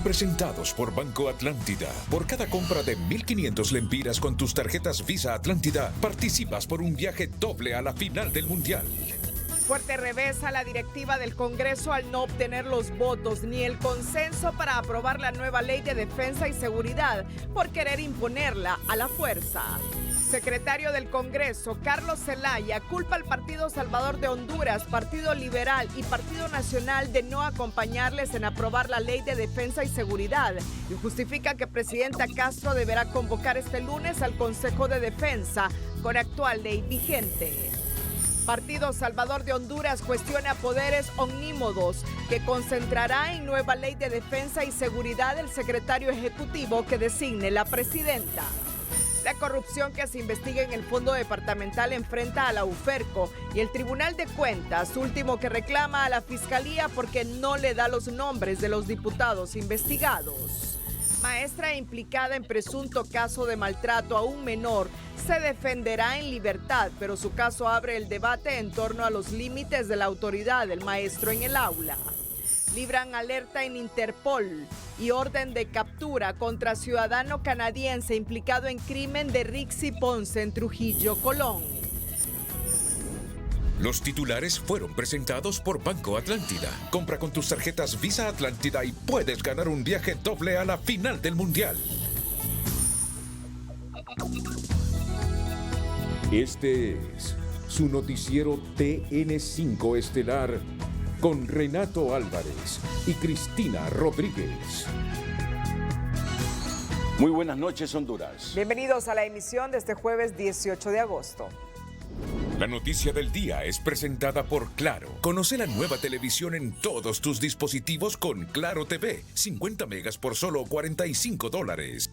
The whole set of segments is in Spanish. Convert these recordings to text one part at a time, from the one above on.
presentados por Banco Atlántida. Por cada compra de 1.500 lempiras con tus tarjetas Visa Atlántida, participas por un viaje doble a la final del Mundial. Fuerte revés a la directiva del Congreso al no obtener los votos ni el consenso para aprobar la nueva Ley de Defensa y Seguridad por querer imponerla a la fuerza. Secretario del Congreso, Carlos Zelaya, culpa al Partido Salvador de Honduras, Partido Liberal y Partido Nacional de no acompañarles en aprobar la Ley de Defensa y Seguridad y justifica que Presidenta Castro deberá convocar este lunes al Consejo de Defensa con actual ley vigente. Partido Salvador de Honduras cuestiona poderes omnímodos que concentrará en nueva Ley de Defensa y Seguridad el secretario ejecutivo que designe la presidenta. La corrupción que se investiga en el Fondo Departamental enfrenta a la UFERCO y el Tribunal de Cuentas, último que reclama a la Fiscalía porque no le da los nombres de los diputados investigados. Maestra implicada en presunto caso de maltrato a un menor se defenderá en libertad, pero su caso abre el debate en torno a los límites de la autoridad del maestro en el aula. Libran alerta en Interpol y orden de captura contra ciudadano canadiense implicado en crimen de Rixi Ponce en Trujillo, Colón. Los titulares fueron presentados por Banco Atlántida. Compra con tus tarjetas Visa Atlántida y puedes ganar un viaje doble a la final del Mundial. Este es su noticiero TN5 Estelar con Renato Álvarez y Cristina Rodríguez. Muy buenas noches, Honduras. Bienvenidos a la emisión de este jueves 18 de agosto. La noticia del día es presentada por Claro. Conoce la nueva televisión en todos tus dispositivos con Claro TV. 50 megas por solo $45.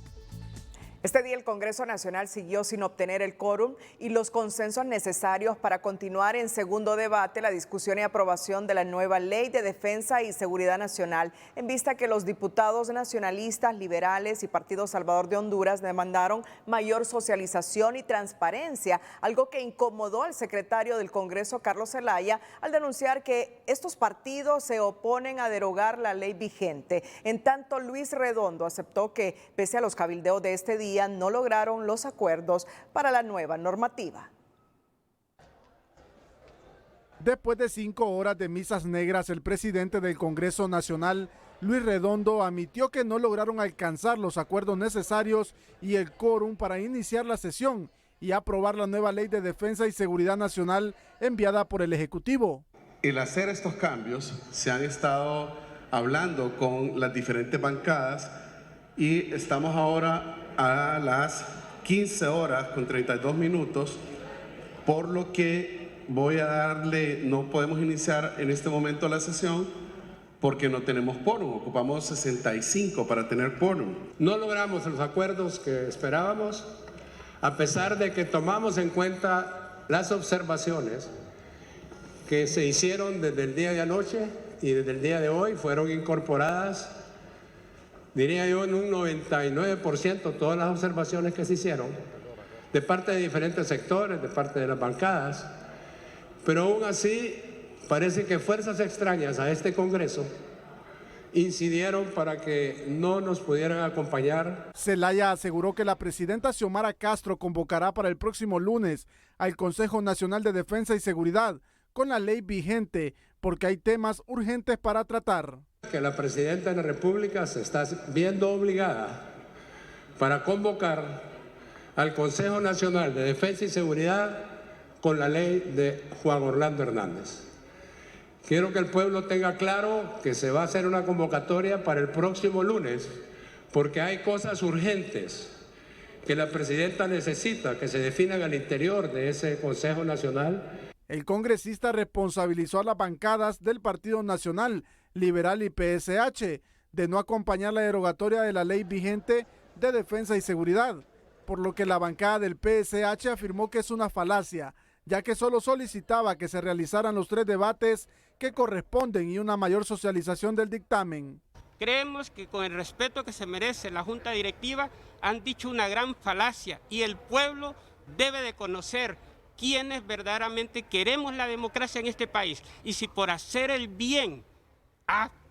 Este día el Congreso Nacional siguió sin obtener el quórum y los consensos necesarios para continuar en segundo debate la discusión y aprobación de la nueva Ley de Defensa y Seguridad Nacional, en vista que los diputados nacionalistas, liberales y Partido Salvador de Honduras demandaron mayor socialización y transparencia, algo que incomodó al secretario del Congreso, Carlos Zelaya, al denunciar que estos partidos se oponen a derogar la ley vigente. En tanto, Luis Redondo aceptó que, pese a los cabildeos de este día, no lograron los acuerdos para la nueva normativa. Después de 5 horas de misas negras, el presidente del Congreso Nacional, Luis Redondo, admitió que no lograron alcanzar los acuerdos necesarios y el quórum para iniciar la sesión y aprobar la nueva Ley de Defensa y Seguridad Nacional enviada por el Ejecutivo. El hacer estos cambios se han estado hablando con las diferentes bancadas y estamos ahora a las 15 horas con 32 minutos, por lo que no podemos iniciar en este momento la sesión porque no tenemos quórum, ocupamos 65 para tener quórum. No logramos los acuerdos que esperábamos, a pesar de que tomamos en cuenta las observaciones que se hicieron desde el día de anoche y desde el día de hoy, fueron incorporadas, diría yo, en un 99% todas las observaciones que se hicieron de parte de diferentes sectores, de parte de las bancadas, pero aún así parece que fuerzas extrañas a este Congreso incidieron para que no nos pudieran acompañar. Zelaya aseguró que la presidenta Xiomara Castro convocará para el próximo lunes al Consejo Nacional de Defensa y Seguridad con la ley vigente porque hay temas urgentes para tratar. Que la presidenta de la República se está viendo obligada para convocar al Consejo Nacional de Defensa y Seguridad con la ley de Juan Orlando Hernández. Quiero que el pueblo tenga claro que se va a hacer una convocatoria para el próximo lunes porque hay cosas urgentes que la presidenta necesita que se definan al interior de ese Consejo Nacional. El congresista responsabilizó a las bancadas del Partido Nacional, Liberal y PSH de no acompañar la derogatoria de la ley vigente de defensa y seguridad, por lo que la bancada del PSH afirmó que es una falacia, ya que solo solicitaba que se realizaran los 3 debates que corresponden y una mayor socialización del dictamen. Creemos que con el respeto que se merece la Junta Directiva han dicho una gran falacia y el pueblo debe de conocer quiénes verdaderamente queremos la democracia en este país y si por hacer el bien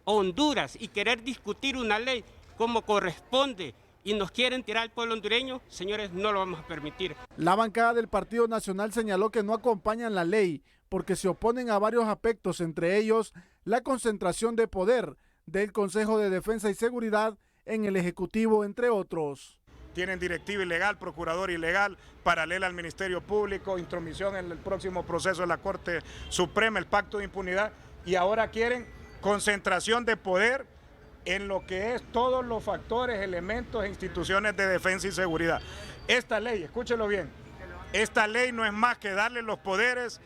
Honduras y querer discutir una ley como corresponde y nos quieren tirar al pueblo hondureño, señores, no lo vamos a permitir. La bancada del Partido Nacional señaló que no acompañan la ley porque se oponen a varios aspectos, entre ellos la concentración de poder del Consejo de Defensa y Seguridad en el Ejecutivo, entre otros. Tienen directiva ilegal, procurador ilegal, paralela al Ministerio Público, intromisión en el próximo proceso de la Corte Suprema, el pacto de impunidad, y ahora quieren concentración de poder en lo que es todos los factores, elementos e instituciones de defensa y seguridad. Esta ley, escúchelo bien, esta ley no es más que darle los poderes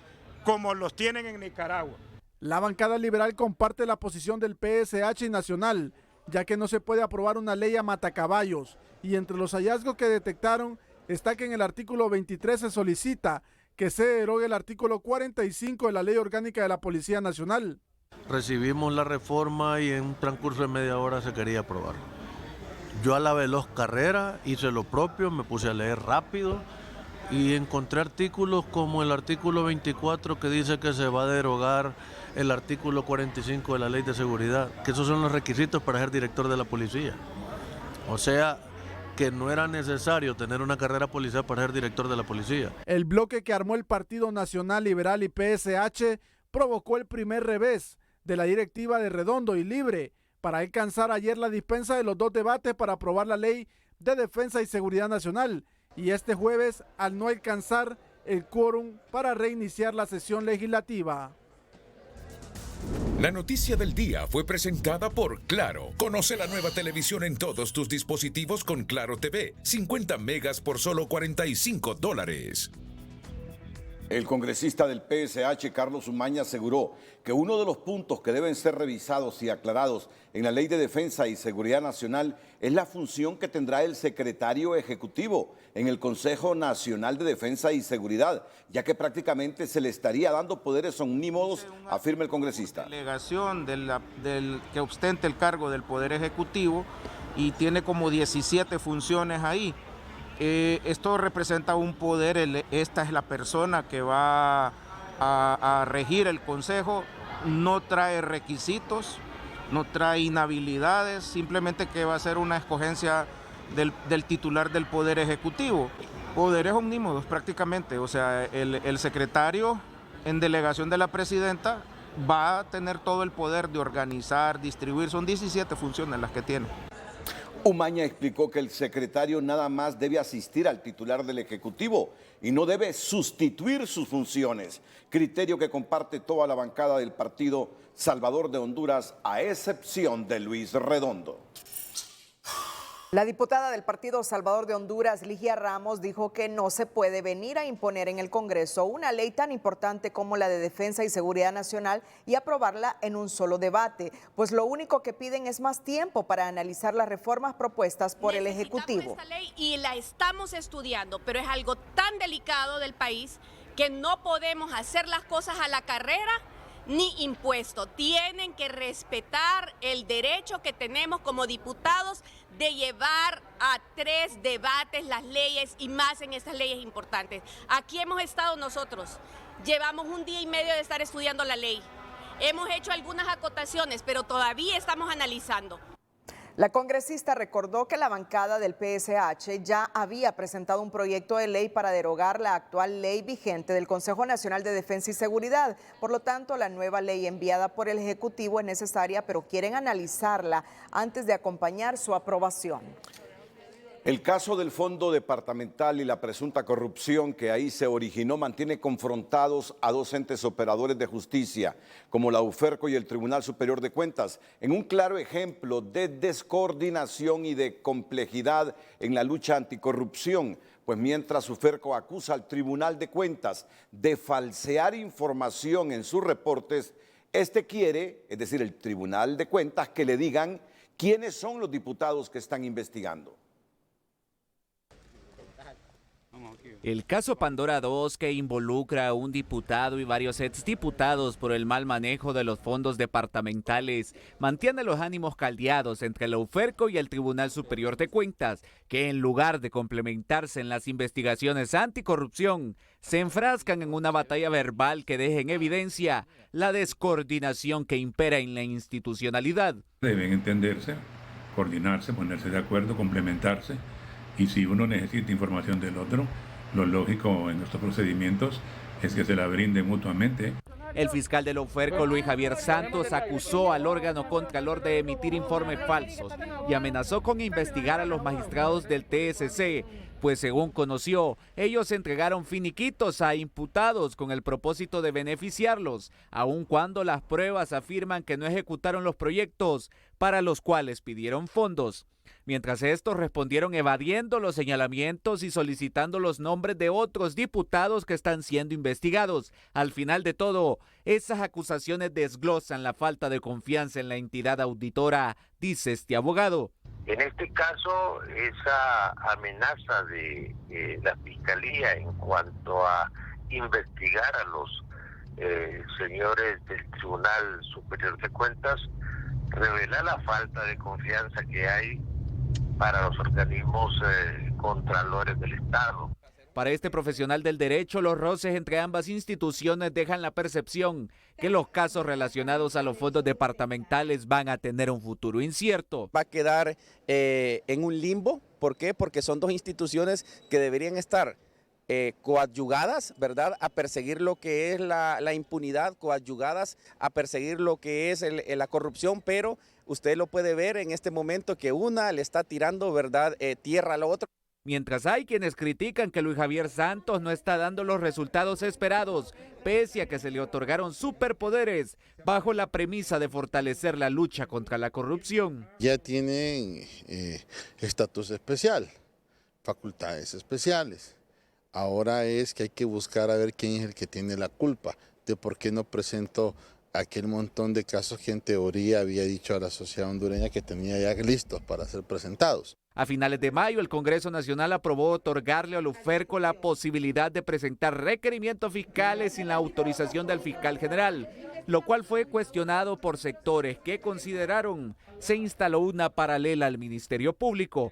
como los tienen en Nicaragua. La bancada liberal comparte la posición del PSH y Nacional, ya que no se puede aprobar una ley a matacaballos, y entre los hallazgos que detectaron está que en el artículo 23 se solicita que se derogue el artículo 45 de la Ley Orgánica de la Policía Nacional. Recibimos la reforma y en un transcurso de media hora se quería aprobar. Yo a la veloz carrera hice lo propio, me puse a leer rápido y encontré artículos como el artículo 24 que dice que se va a derogar el artículo 45 de la Ley de Seguridad, que esos son los requisitos para ser director de la policía. O sea, que no era necesario tener una carrera policial para ser director de la policía. El bloque que armó el Partido Nacional Liberal y PSH provocó el primer revés de la directiva de Redondo y Libre para alcanzar ayer la dispensa de los dos debates para aprobar la Ley de Defensa y Seguridad Nacional, y este jueves al no alcanzar el quórum para reiniciar la sesión legislativa. La noticia del día fue presentada por Claro. Conoce la nueva televisión en todos tus dispositivos con Claro TV. 50 megas por solo $45. El congresista del PSH, Carlos Umaña, aseguró que uno de los puntos que deben ser revisados y aclarados en la Ley de Defensa y Seguridad Nacional es la función que tendrá el secretario ejecutivo en el Consejo Nacional de Defensa y Seguridad, ya que prácticamente se le estaría dando poderes omnímodos, afirma el congresista. Delegación del que ostenta el cargo del Poder Ejecutivo y tiene como 17 funciones ahí. Esto representa un poder, esta es la persona que va a regir el Consejo, no trae requisitos, no trae inhabilidades, simplemente que va a ser una escogencia del titular del Poder Ejecutivo. Poderes omnímodos prácticamente, o sea, el secretario en delegación de la presidenta va a tener todo el poder de organizar, distribuir, son 17 funciones las que tiene. Umaña explicó que el secretario nada más debe asistir al titular del Ejecutivo y no debe sustituir sus funciones, criterio que comparte toda la bancada del Partido Salvador de Honduras, a excepción de Luis Redondo. La diputada del Partido Salvador de Honduras, Ligia Ramos, dijo que no se puede venir a imponer en el Congreso una ley tan importante como la de Defensa y Seguridad Nacional y aprobarla en un solo debate, pues lo único que piden es más tiempo para analizar las reformas propuestas por el Ejecutivo. Esta ley y la estamos estudiando, pero es algo tan delicado del país que no podemos hacer las cosas a la carrera ni impuesto. Tienen que respetar el derecho que tenemos como diputados de llevar a 3 debates las leyes y más en estas leyes importantes. Aquí hemos estado nosotros, llevamos 1 día y medio de estar estudiando la ley. Hemos hecho algunas acotaciones, pero todavía estamos analizando. La congresista recordó que la bancada del PSH ya había presentado un proyecto de ley para derogar la actual ley vigente del Consejo Nacional de Defensa y Seguridad. Por lo tanto, la nueva ley enviada por el Ejecutivo es necesaria, pero quieren analizarla antes de acompañar su aprobación. El caso del Fondo Departamental y la presunta corrupción que ahí se originó mantiene confrontados a 2 entes operadores de justicia, como la UFERCO y el Tribunal Superior de Cuentas, en un claro ejemplo de descoordinación y de complejidad en la lucha anticorrupción. Pues mientras UFERCO acusa al Tribunal de Cuentas de falsear información en sus reportes, este quiere, es decir, el Tribunal de Cuentas, que le digan quiénes son los diputados que están investigando. El caso Pandora 2, que involucra a un diputado y varios exdiputados por el mal manejo de los fondos departamentales, mantiene los ánimos caldeados entre la UFERCO y el Tribunal Superior de Cuentas, que en lugar de complementarse en las investigaciones anticorrupción, se enfrascan en una batalla verbal que deja en evidencia la descoordinación que impera en la institucionalidad. Deben entenderse, coordinarse, ponerse de acuerdo, complementarse, y si uno necesita información del otro, lo lógico en nuestros procedimientos es que se la brinden mutuamente. El fiscal de la UFERCO, Luis Javier Santos, acusó al órgano contralor de emitir informes falsos y amenazó con investigar a los magistrados del TSC, pues según conoció, ellos entregaron finiquitos a imputados con el propósito de beneficiarlos, aun cuando las pruebas afirman que no ejecutaron los proyectos para los cuales pidieron fondos. Mientras estos respondieron evadiendo los señalamientos y solicitando los nombres de otros diputados que están siendo investigados. Al final de todo, esas acusaciones desglosan la falta de confianza en la entidad auditora, dice este abogado. En este caso, esa amenaza de la Fiscalía en cuanto a investigar a los señores del Tribunal Superior de Cuentas revela la falta de confianza que hay para los organismos contralores del Estado. Para este profesional del derecho, los roces entre ambas instituciones dejan la percepción que los casos relacionados a los fondos departamentales van a tener un futuro incierto. Va a quedar en un limbo. ¿Por qué? Porque son dos instituciones que deberían estar coadyugadas, ¿verdad?, a perseguir lo que es la impunidad, coadyugadas a perseguir lo que es la corrupción, pero usted lo puede ver en este momento que una le está tirando, ¿verdad?, tierra a la otra. Mientras hay quienes critican que Luis Javier Santos no está dando los resultados esperados, pese a que se le otorgaron superpoderes bajo la premisa de fortalecer la lucha contra la corrupción. Ya tienen estatus especial, facultades especiales. Ahora es que hay que buscar a ver quién es el que tiene la culpa de por qué no presentó aquel montón de casos que en teoría había dicho a la sociedad hondureña que tenía ya listos para ser presentados. A finales de mayo, el Congreso Nacional aprobó otorgarle a la UFERCO la posibilidad de presentar requerimientos fiscales sin la autorización del fiscal general, lo cual fue cuestionado por sectores que consideraron se instaló una paralela al Ministerio Público.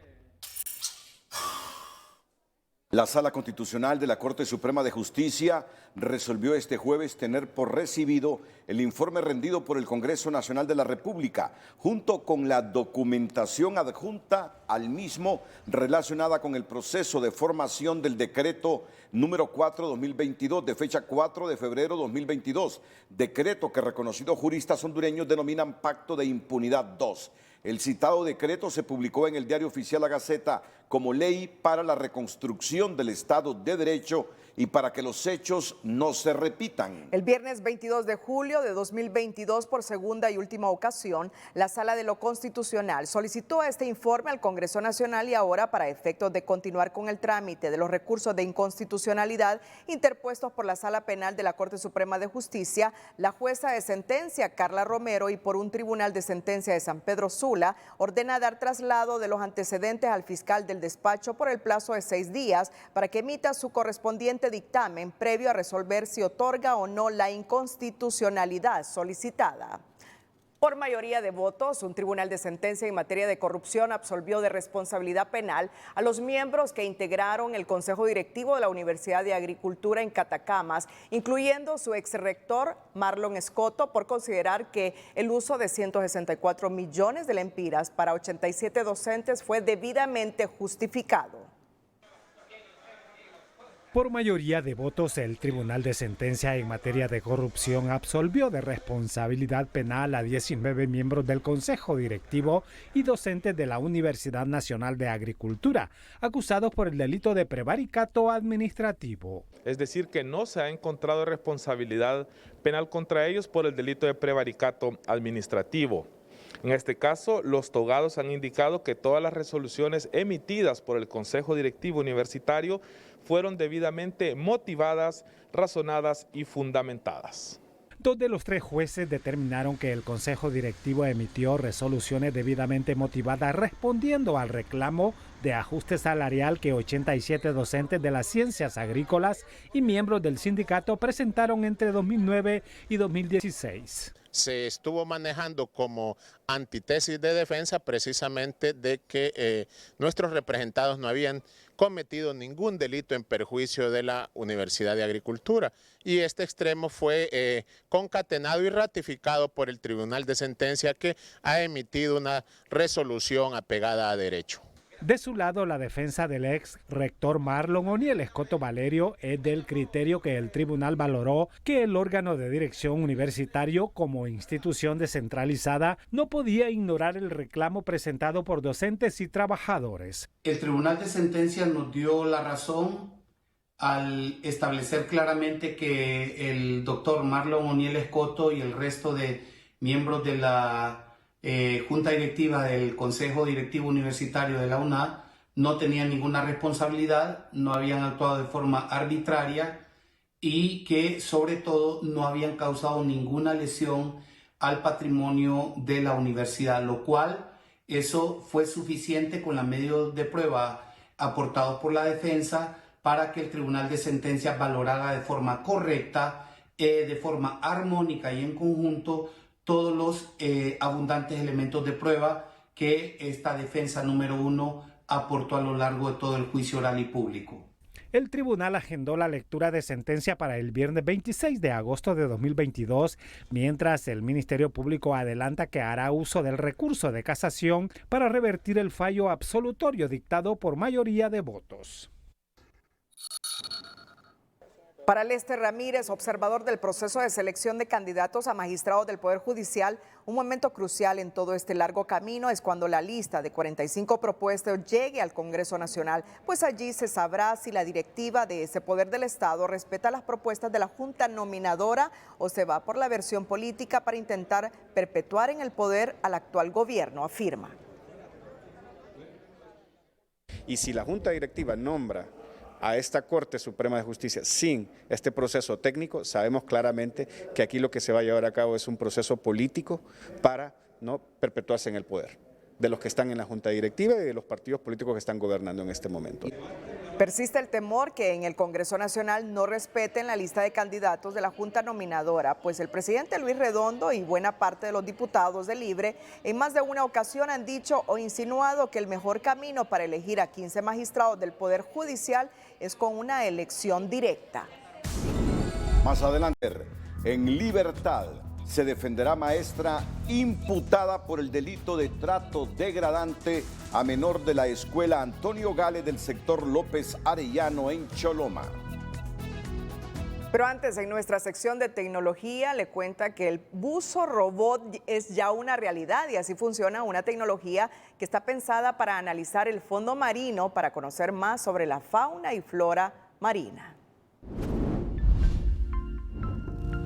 La Sala Constitucional de la Corte Suprema de Justicia resolvió este jueves tener por recibido el informe rendido por el Congreso Nacional de la República, junto con la documentación adjunta al mismo relacionada con el proceso de formación del decreto número 4/2022, de fecha 4 de febrero 2022, decreto que reconocidos juristas hondureños denominan Pacto de Impunidad 2. El citado decreto se publicó en el Diario Oficial La Gaceta como ley para la reconstrucción del Estado de Derecho y para que los hechos no se repitan. El viernes 22 de julio de 2022, por segunda y última ocasión, la Sala de lo Constitucional solicitó este informe al Congreso Nacional y ahora, para efectos de continuar con el trámite de los recursos de inconstitucionalidad interpuestos por la Sala Penal de la Corte Suprema de Justicia, la jueza de sentencia Carla Romero y por un tribunal de sentencia de San Pedro Sula ordena dar traslado de los antecedentes al fiscal del despacho por el plazo de 6 días para que emita su correspondiente dictamen previo a resolver si otorga o no la inconstitucionalidad solicitada. Por mayoría de votos, un tribunal de sentencia en materia de corrupción absolvió de responsabilidad penal a los miembros que integraron el Consejo Directivo de la Universidad de Agricultura en Catacamas, incluyendo su exrector Marlon Escoto, por considerar que el uso de 164 millones de lempiras para 87 docentes fue debidamente justificado. Por mayoría de votos, el Tribunal de Sentencia en materia de corrupción absolvió de responsabilidad penal a 19 miembros del Consejo Directivo y docentes de la Universidad Nacional de Agricultura, acusados por el delito de prevaricato administrativo. Es decir, que no se ha encontrado responsabilidad penal contra ellos por el delito de prevaricato administrativo. En este caso, los togados han indicado que todas las resoluciones emitidas por el Consejo Directivo Universitario fueron debidamente motivadas, razonadas y fundamentadas. 2 de los 3 jueces determinaron que el Consejo Directivo emitió resoluciones debidamente motivadas respondiendo al reclamo de ajuste salarial que 87 docentes de las ciencias agrícolas y miembros del sindicato presentaron entre 2009 y 2016. Se estuvo manejando como antítesis de defensa precisamente de que nuestros representados no habían cometido ningún delito en perjuicio de la Universidad de Agricultura, y este extremo fue concatenado y ratificado por el Tribunal de Sentencia, que ha emitido una resolución apegada a derecho. De su lado, la defensa del ex rector Marlon O'Neill Escoto Valerio es del criterio que el tribunal valoró que el órgano de dirección universitario, como institución descentralizada, no podía ignorar el reclamo presentado por docentes y trabajadores. El Tribunal de Sentencia nos dio la razón al establecer claramente que el doctor Marlon O'Neill Escoto y el resto de miembros de la Junta Directiva del Consejo Directivo Universitario de la UNAD no tenían ninguna responsabilidad, no habían actuado de forma arbitraria y que sobre todo no habían causado ninguna lesión al patrimonio de la universidad, lo cual eso fue suficiente con los medios de prueba aportados por la defensa para que el Tribunal de Sentencia valorara de forma correcta, de forma armónica y en conjunto todos los abundantes elementos de prueba que esta defensa número 1 aportó a lo largo de todo el juicio oral y público. El tribunal agendó la lectura de sentencia para el viernes 26 de agosto de 2022, mientras el Ministerio Público adelanta que hará uso del recurso de casación para revertir el fallo absolutorio dictado por mayoría de votos. Para Lester Ramírez, observador del proceso de selección de candidatos a magistrados del Poder Judicial, un momento crucial en todo este largo camino es cuando la lista de 45 propuestas llegue al Congreso Nacional, pues allí se sabrá si la directiva de ese poder del Estado respeta las propuestas de la Junta Nominadora o se va por la versión política para intentar perpetuar en el poder al actual gobierno, afirma. Y si la Junta Directiva nombra a esta Corte Suprema de Justicia sin este proceso técnico, sabemos claramente que aquí lo que se va a llevar a cabo es un proceso político para no perpetuarse en el poder de los que están en la Junta Directiva y de los partidos políticos que están gobernando en este momento. Persiste el temor que en el Congreso Nacional no respeten la lista de candidatos de la Junta Nominadora, pues el presidente Luis Redondo y buena parte de los diputados de Libre en más de una ocasión han dicho o insinuado que el mejor camino para elegir a 15 magistrados del Poder Judicial es con una elección directa. Más adelante, en libertad, se defenderá maestra imputada por el delito de trato degradante a menor de la escuela Antonio Gale del sector López Arellano en Choloma. Pero antes, en nuestra sección de tecnología, le cuenta que el buzo robot es ya una realidad y así funciona una tecnología que está pensada para analizar el fondo marino para conocer más sobre la fauna y flora marina.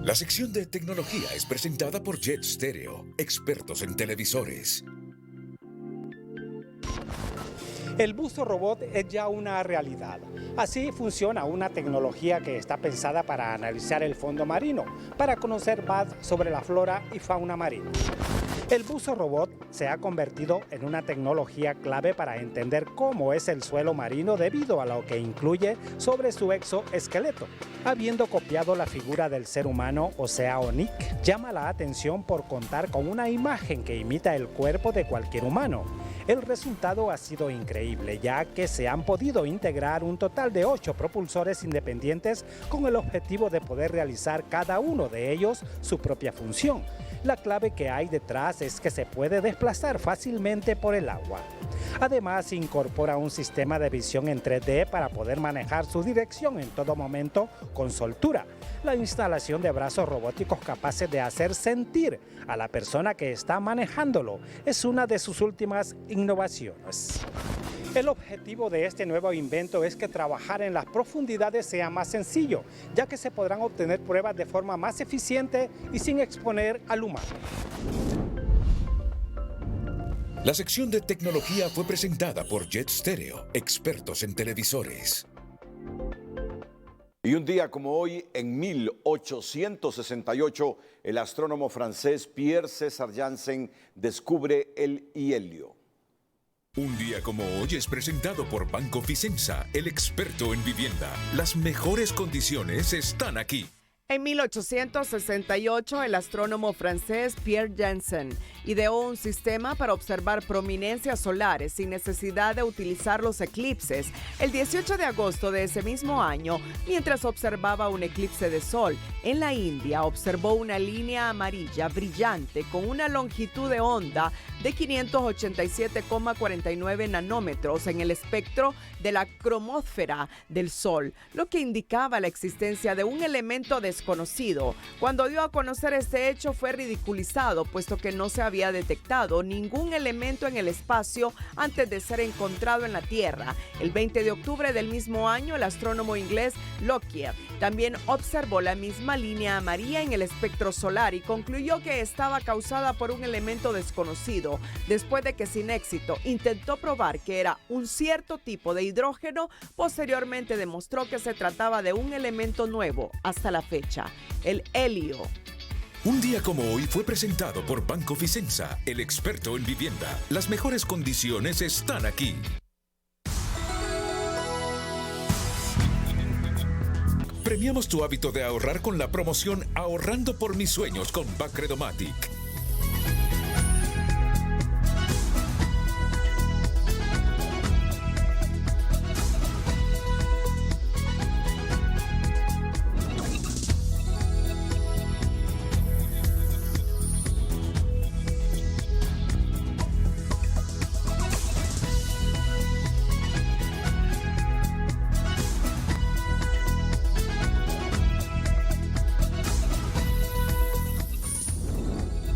La sección de tecnología es presentada por Jet Stereo, expertos en televisores. El buzo robot es ya una realidad. Así funciona una tecnología que está pensada para analizar el fondo marino, para conocer más sobre la flora y fauna marina. El buzo robot se ha convertido en una tecnología clave para entender cómo es el suelo marino debido a lo que incluye sobre su exoesqueleto. Habiendo copiado la figura del ser humano oceánico, llama la atención por contar con una imagen que imita el cuerpo de cualquier humano. El resultado ha sido increíble, ya que se han podido integrar un total de 8 propulsores independientes con el objetivo de poder realizar cada uno de ellos su propia función. La clave que hay detrás es que se puede desplazar fácilmente por el agua. Además, incorpora un sistema de visión en 3D para poder manejar su dirección en todo momento con soltura. La instalación de brazos robóticos capaces de hacer sentir a la persona que está manejándolo es una de sus últimas innovaciones. El objetivo de este nuevo invento es que trabajar en las profundidades sea más sencillo, ya que se podrán obtener pruebas de forma más eficiente y sin exponer al humano. La sección de tecnología fue presentada por Jet Stereo, expertos en televisores. Y un día como hoy, en 1868, el astrónomo francés Pierre César Janssen descubre el helio. Un día como hoy es presentado por Banco Ficenza, el experto en vivienda. Las mejores condiciones están aquí. En 1868, el astrónomo francés Pierre Janssen ideó un sistema para observar prominencias solares sin necesidad de utilizar los eclipses. El 18 de agosto de ese mismo año, mientras observaba un eclipse de sol en la India, observó una línea amarilla brillante con una longitud de onda de 587,49 nanómetros en el espectro de la cromósfera del Sol, lo que indicaba la existencia de un elemento desconocido. Cuando dio a conocer este hecho fue ridiculizado, puesto que no se había detectado ningún elemento en el espacio antes de ser encontrado en la Tierra. El 20 de octubre del mismo año, el astrónomo inglés Lockyer también observó la misma línea amarilla en el espectro solar y concluyó que estaba causada por un elemento desconocido, después de que sin éxito intentó probar que era un cierto tipo de hidrógeno. Posteriormente demostró que se trataba de un elemento nuevo hasta la fecha, el helio. Un día como hoy fue presentado por Banco Ficenza, el experto en vivienda. Las mejores condiciones están aquí. Premiamos tu hábito de ahorrar con la promoción Ahorrando por mis sueños con Bacredomatic.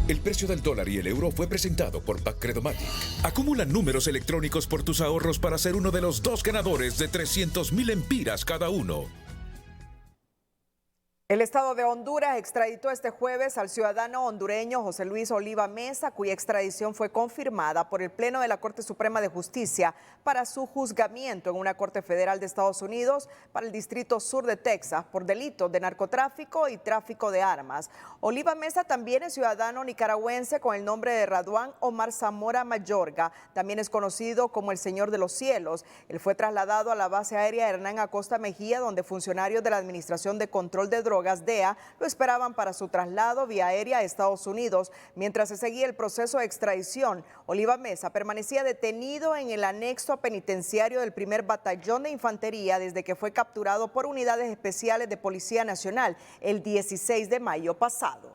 El precio del dólar y el euro fue presentado por Bacredomatic. Acumula números electrónicos por tus ahorros para ser uno de los 2 ganadores de 300,000 empiras cada uno. El Estado de Honduras extraditó este jueves al ciudadano hondureño José Luis Oliva Mesa, cuya extradición fue confirmada por el Pleno de la Corte Suprema de Justicia para su juzgamiento en una corte federal de Estados Unidos para el Distrito Sur de Texas por delitos de narcotráfico y tráfico de armas. Oliva Mesa también es ciudadano nicaragüense con el nombre de Raduán Omar Zamora Mayorga, también es conocido como el Señor de los Cielos. Él fue trasladado a la base aérea Hernán Acosta Mejía, donde funcionarios de la Administración de Control de Drogas DEA lo esperaban para su traslado vía aérea a Estados Unidos. Mientras se seguía el proceso de extradición, Oliva Mesa permanecía detenido en el anexo penitenciario del 1er Batallón de Infantería desde que fue capturado por unidades especiales de Policía Nacional el 16 de mayo pasado.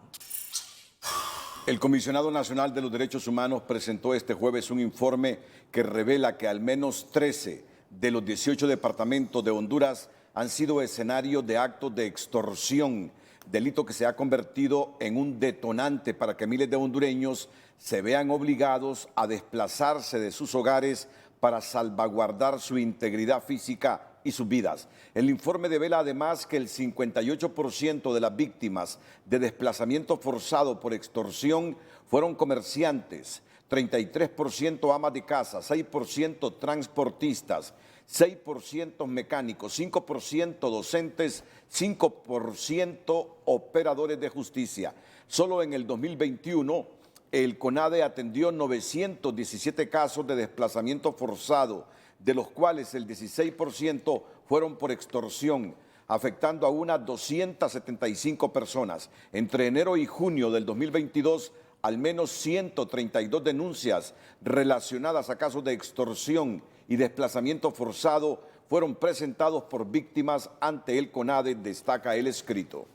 El Comisionado Nacional de los Derechos Humanos presentó este jueves un informe que revela que al menos 13 de los 18 departamentos de Honduras han sido escenario de actos de extorsión, delito que se ha convertido en un detonante para que miles de hondureños se vean obligados a desplazarse de sus hogares para salvaguardar su integridad física y sus vidas. El informe devela además que el 58% de las víctimas de desplazamiento forzado por extorsión fueron comerciantes, 33% amas de casa, 6% transportistas, 6% mecánicos, 5% docentes, 5% operadores de justicia. Solo en el 2021, el CONADE atendió 917 casos de desplazamiento forzado, de los cuales el 16% fueron por extorsión, afectando a unas 275 personas. Entre enero y junio del 2022, al menos 132 denuncias relacionadas a casos de extorsión y desplazamiento forzado fueron presentados por víctimas ante el CONADE, destaca el escrito.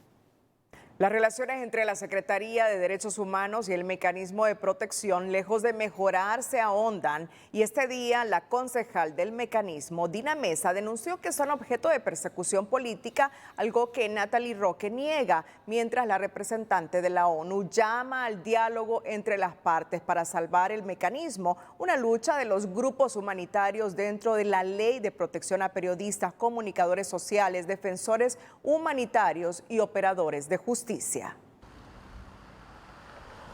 Las relaciones entre la Secretaría de Derechos Humanos y el Mecanismo de Protección, lejos de mejorar, se ahondan, y este día la concejal del mecanismo, Dina Mesa, denunció que son objeto de persecución política, algo que Natalie Roque niega, mientras la representante de la ONU llama al diálogo entre las partes para salvar el mecanismo, una lucha de los grupos humanitarios dentro de la Ley de Protección a Periodistas, Comunicadores Sociales, Defensores Humanitarios y Operadores de Justicia.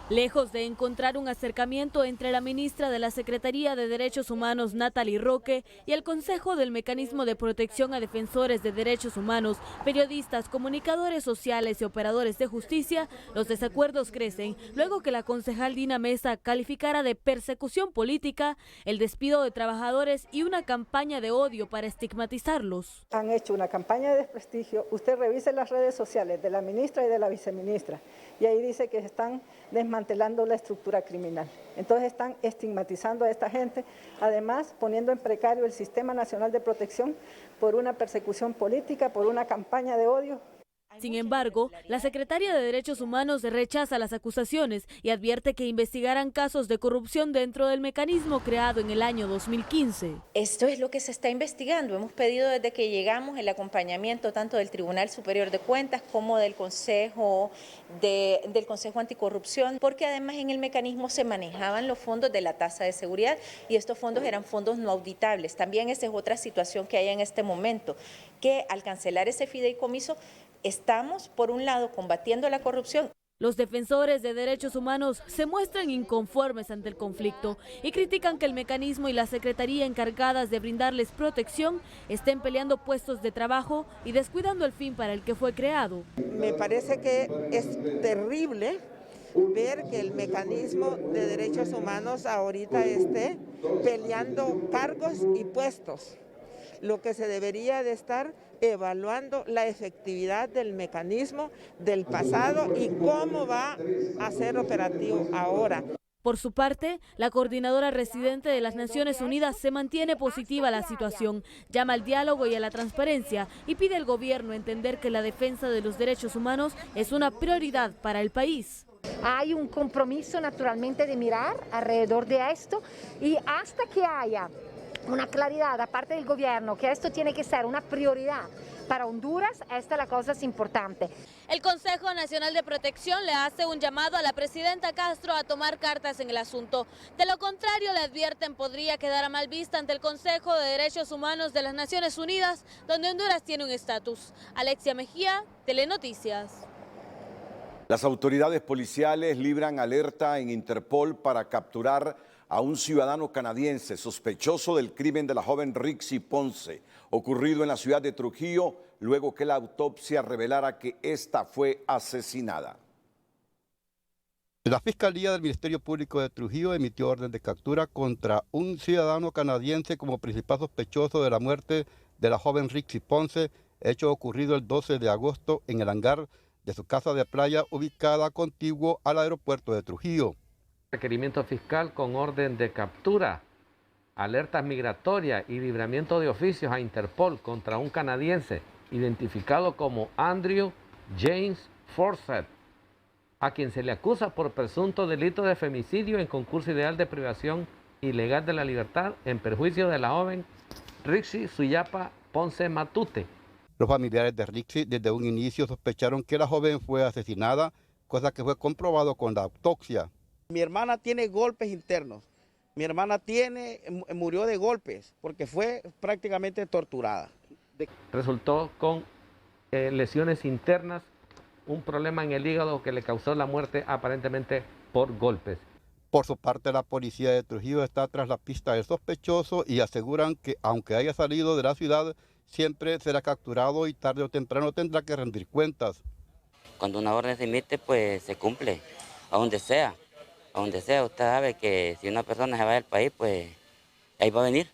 Lejos de encontrar un acercamiento entre la ministra de la Secretaría de Derechos Humanos, Natalie Roque, y el Consejo del Mecanismo de Protección a Defensores de Derechos Humanos, periodistas, comunicadores sociales y operadores de justicia, los desacuerdos crecen luego que la concejal Dina Mesa calificara de persecución política el despido de trabajadores y una campaña de odio para estigmatizarlos. Han hecho una campaña de desprestigio. Usted revise las redes sociales de la ministra y de la viceministra y ahí dice que están desmantelando la estructura criminal. Entonces están estigmatizando a esta gente, además poniendo en precario el Sistema Nacional de Protección por una persecución política, por una campaña de odio. Sin embargo, la secretaria de Derechos Humanos rechaza las acusaciones y advierte que investigarán casos de corrupción dentro del mecanismo creado en el año 2015. Esto es lo que se está investigando. Hemos pedido desde que llegamos el acompañamiento tanto del Tribunal Superior de Cuentas como del Consejo Anticorrupción, porque además en el mecanismo se manejaban los fondos de la tasa de seguridad y estos fondos eran fondos no auditables. También esa es otra situación que hay en este momento, que al cancelar ese fideicomiso estamos, por un lado, combatiendo la corrupción. Los defensores de derechos humanos se muestran inconformes ante el conflicto y critican que el mecanismo y la secretaría encargadas de brindarles protección estén peleando puestos de trabajo y descuidando el fin para el que fue creado. Me parece que es terrible ver que el mecanismo de derechos humanos ahorita esté peleando cargos y puestos. Lo que se debería de estar evaluando la efectividad del mecanismo del pasado y cómo va a ser operativo ahora. Por su parte, la coordinadora residente de las Naciones Unidas se mantiene positiva a la situación, llama al diálogo y a la transparencia y pide al gobierno entender que la defensa de los derechos humanos es una prioridad para el país. Hay un compromiso naturalmente de mirar alrededor de esto y hasta que haya una claridad da parte del gobierno que esto tiene que ser una prioridad para Honduras, esta la cosa es importante. El Consejo Nacional de Protección le hace un llamado a la presidenta Castro a tomar cartas en el asunto. De lo contrario, le advierten, podría quedar a mal vista ante el Consejo de Derechos Humanos de las Naciones Unidas, donde Honduras tiene un estatus. Alexia Mejía, Telenoticias. Las autoridades policiales libran alerta en Interpol para capturar a un ciudadano canadiense sospechoso del crimen de la joven Rixi Ponce, ocurrido en la ciudad de Trujillo, luego que la autopsia revelara que ésta fue asesinada. La Fiscalía del Ministerio Público de Trujillo emitió orden de captura contra un ciudadano canadiense como principal sospechoso de la muerte de la joven Rixi Ponce, hecho ocurrido el 12 de agosto en el hangar de su casa de playa ubicada contiguo al aeropuerto de Trujillo. Requerimiento fiscal con orden de captura, alertas migratorias y libramiento de oficios a Interpol contra un canadiense identificado como Andrew James Forsett, a quien se le acusa por presunto delito de femicidio en concurso ideal de privación ilegal de la libertad en perjuicio de la joven Rixi Suyapa Ponce Matute. Los familiares de Rixi desde un inicio sospecharon que la joven fue asesinada, cosa que fue comprobado con la autopsia. Mi hermana tiene golpes internos. Mi hermana murió de golpes porque fue prácticamente torturada. Resultó con lesiones internas, un problema en el hígado que le causó la muerte aparentemente por golpes. Por su parte, la policía de Trujillo está tras la pista del sospechoso y aseguran que aunque haya salido de la ciudad, siempre será capturado y tarde o temprano tendrá que rendir cuentas. Cuando una orden se emite, pues se cumple, a donde sea. A donde sea, usted sabe que si una persona se va del país, pues ahí va a venir,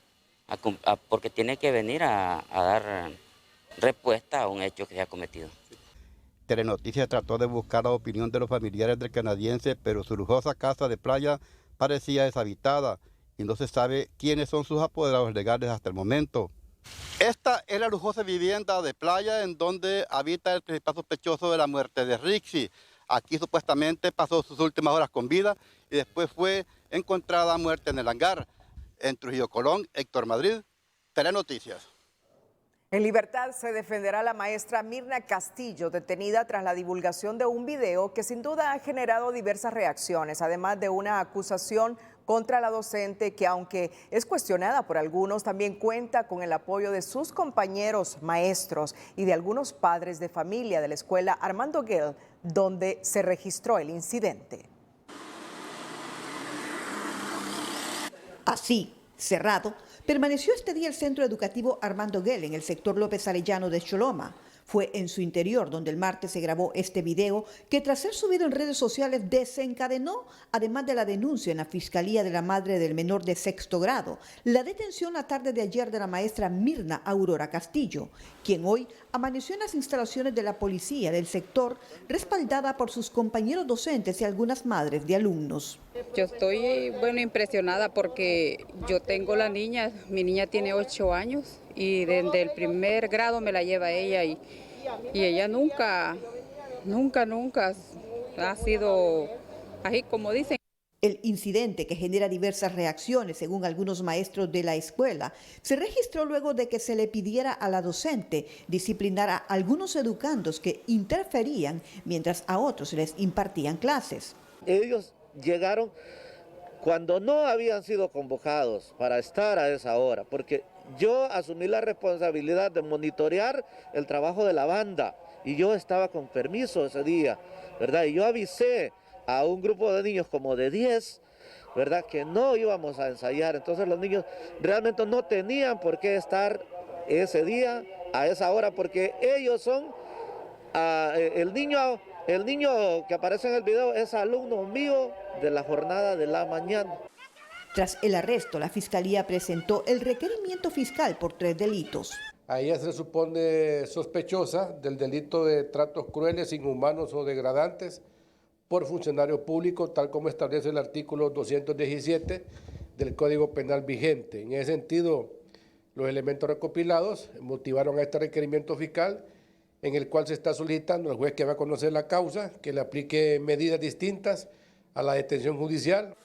porque tiene que venir a dar respuesta a un hecho que se ha cometido. Telenoticias trató de buscar la opinión de los familiares del canadiense, pero su lujosa casa de playa parecía deshabitada y no se sabe quiénes son sus apoderados legales hasta el momento. Esta es la lujosa vivienda de playa en donde habita el principal sospechoso de la muerte de Rixi. Aquí supuestamente pasó sus últimas horas con vida y después fue encontrada muerta en el hangar. En Trujillo, Colón, Héctor Madrid, Telenoticias. En libertad se defenderá la maestra Mirna Castillo, detenida tras la divulgación de un video que sin duda ha generado diversas reacciones, además de una acusación contra la docente que, aunque es cuestionada por algunos, también cuenta con el apoyo de sus compañeros maestros y de algunos padres de familia de la escuela Armando Gell, donde se registró el incidente. Así, cerrado, permaneció este día el Centro Educativo Armando Guel en el sector López Arellano de Choloma. Fue en su interior donde el martes se grabó este video que tras ser subido en redes sociales desencadenó, además de la denuncia en la Fiscalía de la madre del menor de 6º grado, la detención la tarde de ayer de la maestra Mirna Aurora Castillo, quien hoy amaneció en las instalaciones de la policía del sector, respaldada por sus compañeros docentes y algunas madres de alumnos. Yo estoy, impresionada porque yo tengo la niña, mi niña tiene 8 años y desde el primer grado me la lleva ella y ella nunca ha sido así como dicen. El incidente, que genera diversas reacciones según algunos maestros de la escuela, se registró luego de que se le pidiera a la docente disciplinar a algunos educandos que interferían mientras a otros les impartían clases. Ellos llegaron cuando no habían sido convocados para estar a esa hora, porque yo asumí la responsabilidad de monitorear el trabajo de la banda y yo estaba con permiso ese día, ¿verdad? Y yo avisé a un grupo de niños como de 10, ¿verdad?, que no íbamos a ensayar. Entonces los niños realmente no tenían por qué estar ese día a esa hora, porque ellos son, el niño que aparece en el video es alumno mío de la jornada de la mañana. Tras el arresto, la Fiscalía presentó el requerimiento fiscal por 3 delitos. A ella se le supone sospechosa del delito de tratos crueles, inhumanos o degradantes por funcionario público, tal como establece el artículo 217 del Código Penal vigente. En ese sentido, los elementos recopilados motivaron a este requerimiento fiscal, en el cual se está solicitando al juez que va a conocer la causa que le aplique medidas distintas a la detención judicial.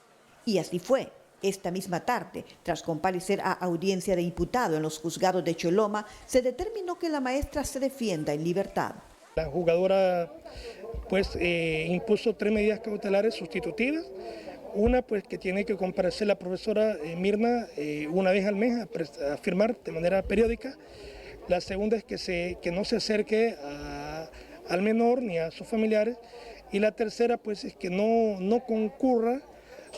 Y así fue. Esta misma tarde, tras comparecer a audiencia de imputado en los juzgados de Choloma, se determinó que la maestra se defienda en libertad. La jugadora impuso 3 medidas cautelares sustitutivas. Una, que tiene que comparecer la profesora Mirna una vez al mes a firmar de manera periódica. La segunda es que no se acerque al menor ni a sus familiares. Y la tercera, es que no concurra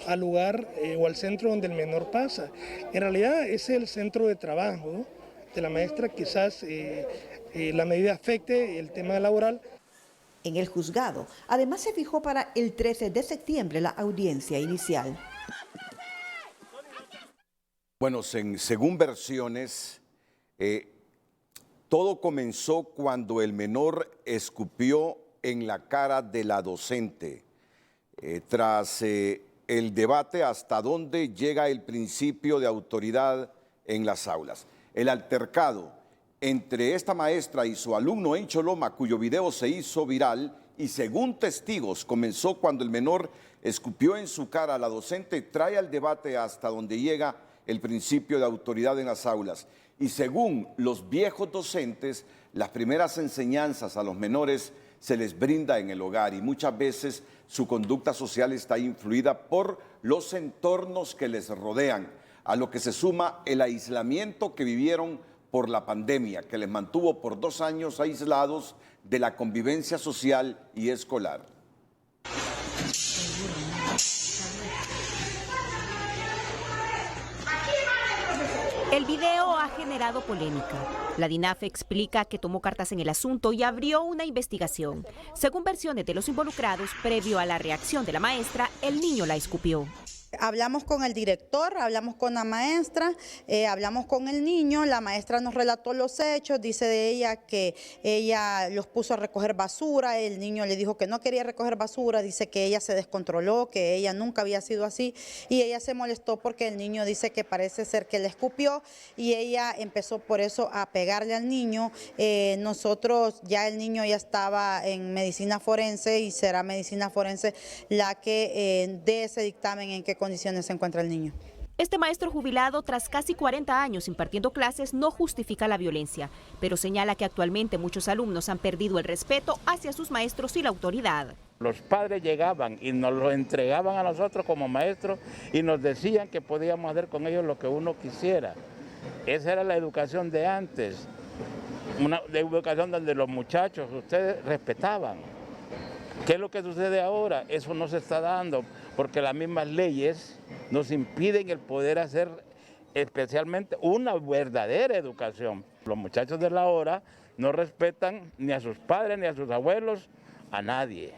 al lugar o al centro donde el menor pasa. En realidad ese es el centro de trabajo de la maestra, quizás la medida afecte el tema laboral. En el juzgado, además se fijó para el 13 de septiembre la audiencia inicial. Bueno, según versiones, todo comenzó cuando el menor escupió en la cara de la docente. Tras el debate hasta dónde llega el principio de autoridad en las aulas. El altercado entre esta maestra y su alumno en Choloma, cuyo video se hizo viral y según testigos comenzó cuando el menor escupió en su cara a la docente, trae al debate hasta donde llega el principio de autoridad en las aulas. Y según los viejos docentes, las primeras enseñanzas a los menores se les brinda en el hogar y muchas veces su conducta social está influida por los entornos que les rodean, a lo que se suma el aislamiento que vivieron por la pandemia, que les mantuvo por 2 años aislados de la convivencia social y escolar. El video ha generado polémica. La DINAF explica que tomó cartas en el asunto y abrió una investigación. Según versiones de los involucrados, previo a la reacción de la maestra, el niño la escupió. Hablamos con el director, hablamos con la maestra, hablamos con el niño, la maestra nos relató los hechos, dice de ella que ella los puso a recoger basura, el niño le dijo que no quería recoger basura, dice que ella se descontroló, que ella nunca había sido así y ella se molestó porque el niño dice que parece ser que le escupió y ella empezó por eso a pegarle al niño. Nosotros ya el niño ya estaba en medicina forense y será medicina forense la que dé ese dictamen en qué condiciones se encuentra el niño. Este maestro jubilado, tras casi 40 años impartiendo clases, no justifica la violencia, pero señala que actualmente muchos alumnos han perdido el respeto hacia sus maestros y la autoridad. Los padres llegaban y nos lo entregaban a nosotros como maestros y nos decían que podíamos hacer con ellos lo que uno quisiera. Esa era la educación de antes, una educación donde los muchachos, ustedes respetaban. ¿Qué es lo que sucede ahora? Eso no se está dando porque las mismas leyes nos impiden el poder hacer especialmente una verdadera educación. Los muchachos de la hora no respetan ni a sus padres ni a sus abuelos, a nadie.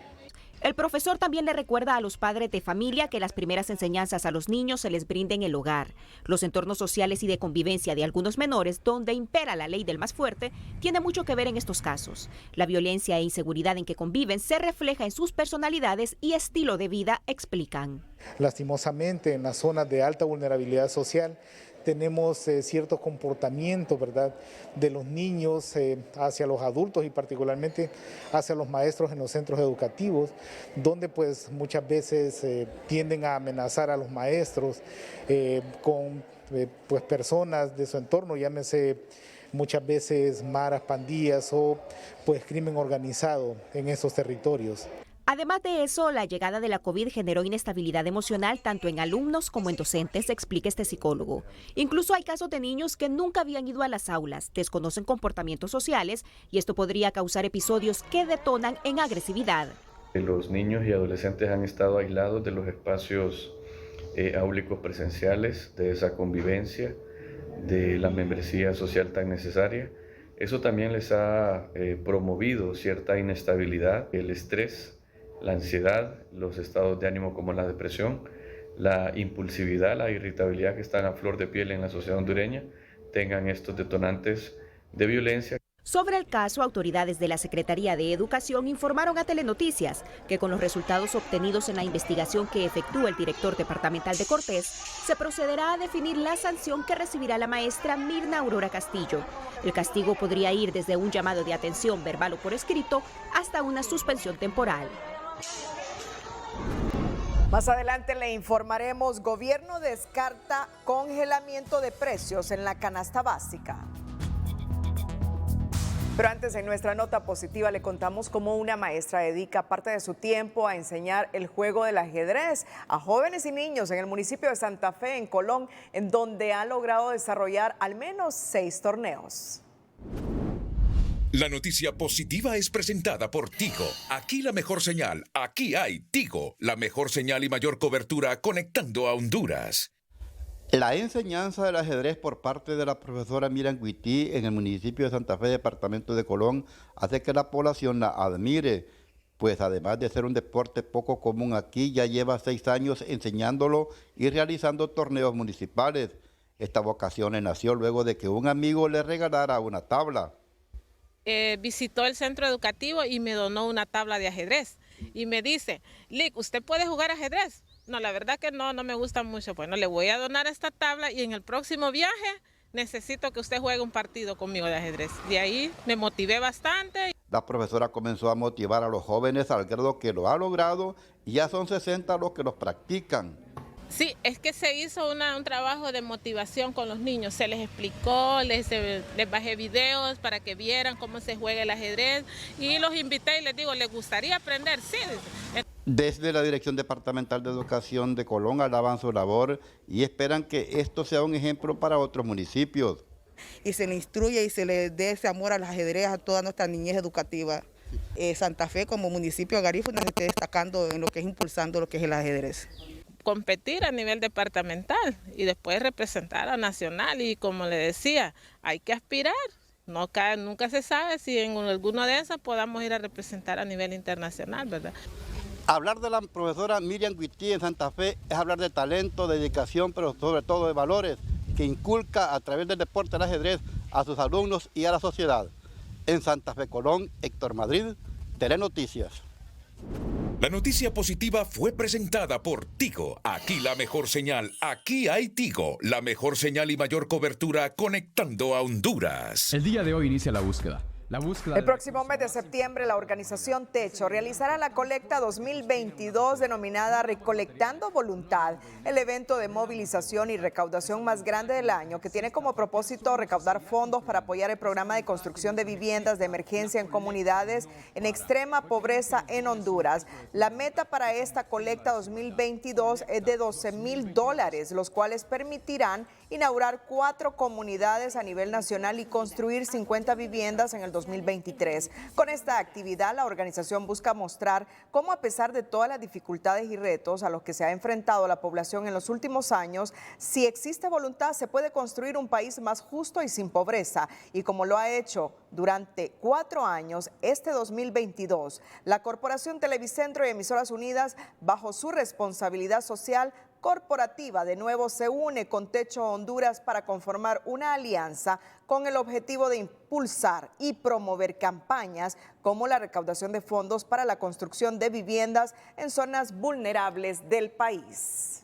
El profesor también le recuerda a los padres de familia que las primeras enseñanzas a los niños se les brinden en el hogar. Los entornos sociales y de convivencia de algunos menores, donde impera la ley del más fuerte, tiene mucho que ver en estos casos. La violencia e inseguridad en que conviven se refleja en sus personalidades y estilo de vida, explican. Lastimosamente, en las zonas de alta vulnerabilidad social, tenemos ciertos comportamientos, ¿verdad?, de los niños hacia los adultos y particularmente hacia los maestros en los centros educativos, donde pues muchas veces tienden a amenazar a los maestros con pues personas de su entorno, llámese muchas veces maras, pandillas o pues crimen organizado en esos territorios. Además de eso, la llegada de la COVID generó inestabilidad emocional tanto en alumnos como en docentes, explica este psicólogo. Incluso hay casos de niños que nunca habían ido a las aulas, desconocen comportamientos sociales y esto podría causar episodios que detonan en agresividad. Los niños y adolescentes han estado aislados de los espacios áulicos presenciales, de esa convivencia, de la membresía social tan necesaria. Eso también les ha promovido cierta inestabilidad, el estrés, la ansiedad, los estados de ánimo como la depresión, la impulsividad, la irritabilidad que están a flor de piel en la sociedad hondureña, tengan estos detonantes de violencia. Sobre el caso, autoridades de la Secretaría de Educación informaron a Telenoticias que con los resultados obtenidos en la investigación que efectúa el director departamental de Cortés, se procederá a definir la sanción que recibirá la maestra Mirna Aurora Castillo. El castigo podría ir desde un llamado de atención verbal o por escrito hasta una suspensión temporal. Más adelante le informaremos, gobierno descarta congelamiento de precios en la canasta básica. Pero antes, en nuestra nota positiva, le contamos cómo una maestra dedica parte de su tiempo a enseñar el juego del ajedrez a jóvenes y niños en el municipio de Santa Fe, en Colón, en donde ha logrado desarrollar al menos 6 torneos. La noticia positiva es presentada por Tigo. Aquí la mejor señal, aquí hay Tigo, la mejor señal y mayor cobertura conectando a Honduras. La enseñanza del ajedrez por parte de la profesora Miriam Guití en el municipio de Santa Fe, departamento de Colón, hace que la población la admire, pues además de ser un deporte poco común aquí, ya lleva 6 años enseñándolo y realizando torneos municipales. Esta vocación le nació luego de que un amigo le regalara una tabla. Visitó el centro educativo y me donó una tabla de ajedrez y me dice, Lick, ¿usted puede jugar ajedrez? No, la verdad que no me gusta mucho. Bueno, le voy a donar esta tabla y en el próximo viaje necesito que usted juegue un partido conmigo de ajedrez. De ahí me motivé bastante. La profesora comenzó a motivar a los jóvenes al grado que lo ha logrado y ya son 60 los que los practican. Sí, es que se hizo un trabajo de motivación con los niños, se les explicó, les bajé videos para que vieran cómo se juega el ajedrez y los invité y les digo, ¿les gustaría aprender? Sí. Desde la Dirección Departamental de Educación de Colón alaban su labor y esperan que esto sea un ejemplo para otros municipios. Y se le instruye y se le dé ese amor al ajedrez a toda nuestra niñez educativa. Santa Fe como municipio garífuna se esté destacando en lo que es impulsando lo que es el ajedrez. Competir a nivel departamental y después representar a nacional y como le decía, hay que aspirar, nunca se sabe si en alguna de esas podamos ir a representar a nivel internacional, ¿verdad? Hablar de la profesora Miriam Guití en Santa Fe es hablar de talento, de dedicación, pero sobre todo de valores que inculca a través del deporte del ajedrez a sus alumnos y a la sociedad. En Santa Fe, Colón, Héctor Madrid, Telenoticias. La noticia positiva fue presentada por Tigo. Aquí la mejor señal, aquí hay Tigo, la mejor señal y mayor cobertura conectando a Honduras. El día de hoy inicia la búsqueda. El próximo mes de septiembre, la organización Techo realizará la colecta 2022 denominada Recolectando Voluntad, el evento de movilización y recaudación más grande del año, que tiene como propósito recaudar fondos para apoyar el programa de construcción de viviendas de emergencia en comunidades en extrema pobreza en Honduras. La meta para esta colecta 2022 es de $12,000, los cuales permitirán inaugurar 4 comunidades a nivel nacional y construir 50 viviendas en el 2023. Con esta actividad, la organización busca mostrar cómo, a pesar de todas las dificultades y retos a los que se ha enfrentado la población en los últimos años, si existe voluntad, se puede construir un país más justo y sin pobreza. Y como lo ha hecho durante 4 años, este 2022, la Corporación Televicentro y Emisoras Unidas, bajo su responsabilidad social corporativa, de nuevo se une con Techo Honduras para conformar una alianza con el objetivo de impulsar y promover campañas como la recaudación de fondos para la construcción de viviendas en zonas vulnerables del país.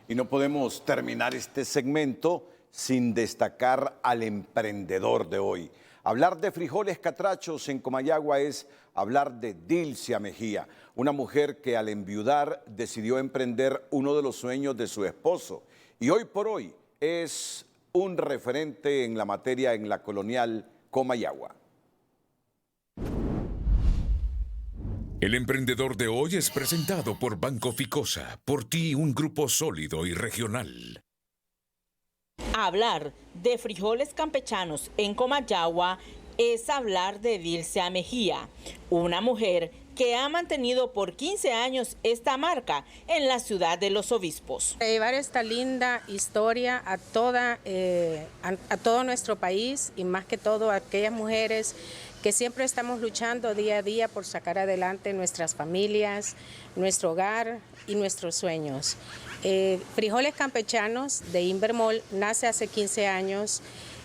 Y no podemos terminar este segmento sin destacar al emprendedor de hoy. Hablar de frijoles catrachos en Comayagua es hablar de Dilcia Mejía, una mujer que al enviudar decidió emprender uno de los sueños de su esposo y hoy por hoy es un referente en la materia en la colonial Comayagua. El emprendedor de hoy es presentado por Banco Ficosa, por ti un grupo sólido y regional. Hablar de frijoles campechanos en Comayagua es hablar de Dilcia Mejía, una mujer que ha mantenido por 15 años esta marca en la ciudad de Los Obispos. Llevar esta linda historia a todo nuestro país y más que todo a aquellas mujeres que siempre estamos luchando día a día por sacar adelante nuestras familias, nuestro hogar y nuestros sueños. Frijoles Campechanos de Invermol nace hace 15 años,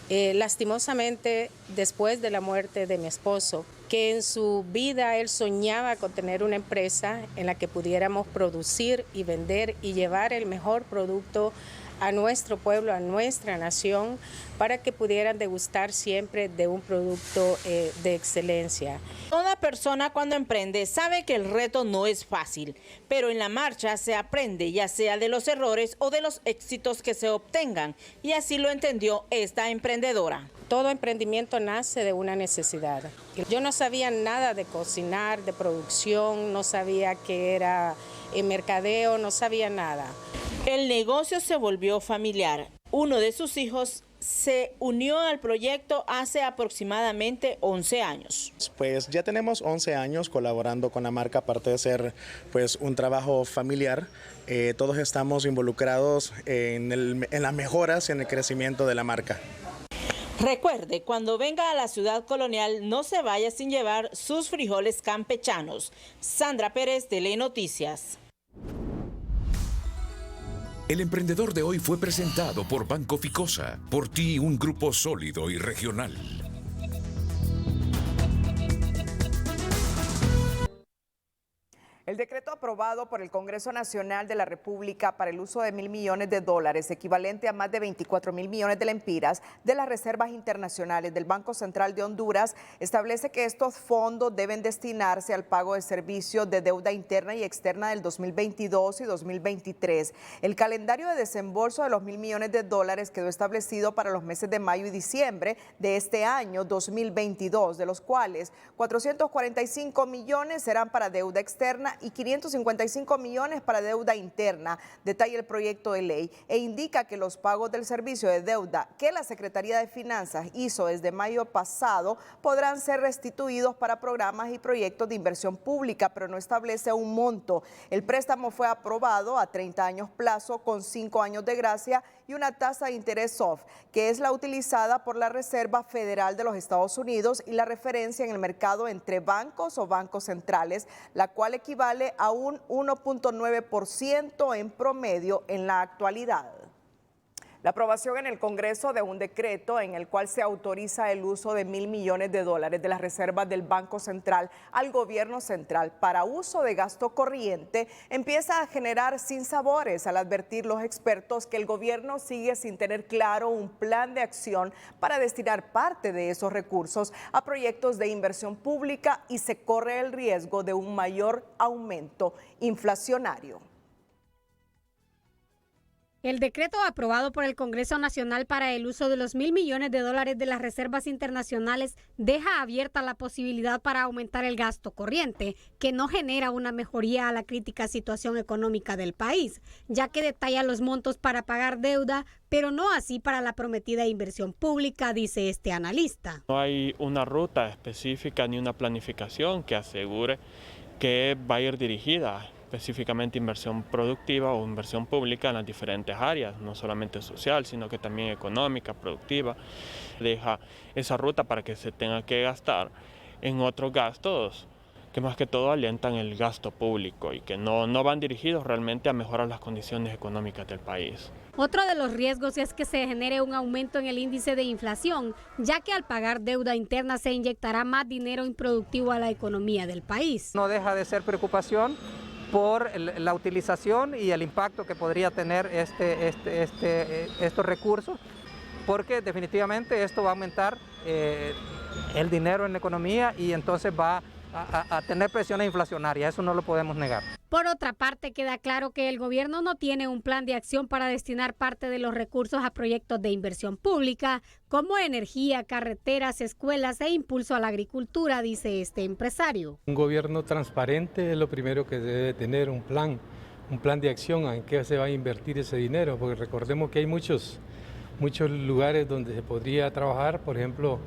lastimosamente después de la muerte de mi esposo, que en su vida él soñaba con tener una empresa en la que pudiéramos producir y vender y llevar el mejor producto a nuestro pueblo, a nuestra nación, para que pudieran degustar siempre de un producto de excelencia. Toda persona cuando emprende sabe que el reto no es fácil, pero en la marcha se aprende, ya sea de los errores o de los éxitos que se obtengan, y así lo entendió esta emprendedora. Todo emprendimiento nace de una necesidad. Yo no sabía nada de cocinar, de producción, no sabía qué era mercadeo, no sabía nada. El negocio se volvió familiar. Uno de sus hijos se unió al proyecto hace aproximadamente 11 años. Pues ya tenemos 11 años colaborando con la marca, aparte de ser pues un trabajo familiar. Todos estamos involucrados en las mejoras, en el crecimiento de la marca. Recuerde, cuando venga a la ciudad colonial, no se vaya sin llevar sus frijoles campechanos. Sandra Pérez, Telenoticias. El emprendedor de hoy fue presentado por Banco Ficosa, por ti un grupo sólido y regional. El decreto aprobado por el Congreso Nacional de la República para el uso de $1.000 millones, equivalente a más de 24.000 millones de lempiras de las reservas internacionales del Banco Central de Honduras, establece que estos fondos deben destinarse al pago de servicios de deuda interna y externa del 2022 y 2023. El calendario de desembolso de los $1.000 millones quedó establecido para los meses de mayo y diciembre de este año 2022, de los cuales 445 millones serán para deuda externa y 555 millones para deuda interna, detalla el proyecto de ley e indica que los pagos del servicio de deuda que la Secretaría de Finanzas hizo desde mayo pasado podrán ser restituidos para programas y proyectos de inversión pública, pero no establece un monto. El préstamo fue aprobado a 30 años plazo con 5 años de gracia y una tasa de interés SOF, que es la utilizada por la Reserva Federal de los Estados Unidos y la referencia en el mercado entre bancos o bancos centrales, la cual equivale a un 1.9% en promedio en la actualidad. La aprobación en el Congreso de un decreto en el cual se autoriza el uso de $1.000 millones de las reservas del Banco Central al gobierno central para uso de gasto corriente empieza a generar sinsabores al advertir los expertos que el gobierno sigue sin tener claro un plan de acción para destinar parte de esos recursos a proyectos de inversión pública y se corre el riesgo de un mayor aumento inflacionario. El decreto aprobado por el Congreso Nacional para el uso de los $1.000 millones de las reservas internacionales deja abierta la posibilidad para aumentar el gasto corriente, que no genera una mejoría a la crítica situación económica del país, ya que detalla los montos para pagar deuda, pero no así para la prometida inversión pública, dice este analista. No hay una ruta específica ni una planificación que asegure que va a ir dirigida específicamente inversión productiva o inversión pública en las diferentes áreas, no solamente social, sino que también económica, productiva. Deja esa ruta para que se tenga que gastar en otros gastos que más que todo alientan el gasto público y que no van dirigidos realmente a mejorar las condiciones económicas del país. Otro de los riesgos es que se genere un aumento en el índice de inflación, ya que al pagar deuda interna se inyectará más dinero improductivo a la economía del país. No deja de ser preocupación por la utilización y el impacto que podría tener estos recursos, porque definitivamente esto va a aumentar el dinero en la economía y entonces va a tener presiones inflacionarias, eso no lo podemos negar. Por otra parte, queda claro que el gobierno no tiene un plan de acción para destinar parte de los recursos a proyectos de inversión pública, como energía, carreteras, escuelas e impulso a la agricultura, dice este empresario. Un gobierno transparente es lo primero que debe tener, un plan de acción en qué se va a invertir ese dinero, porque recordemos que hay muchos lugares donde se podría trabajar, por ejemplo,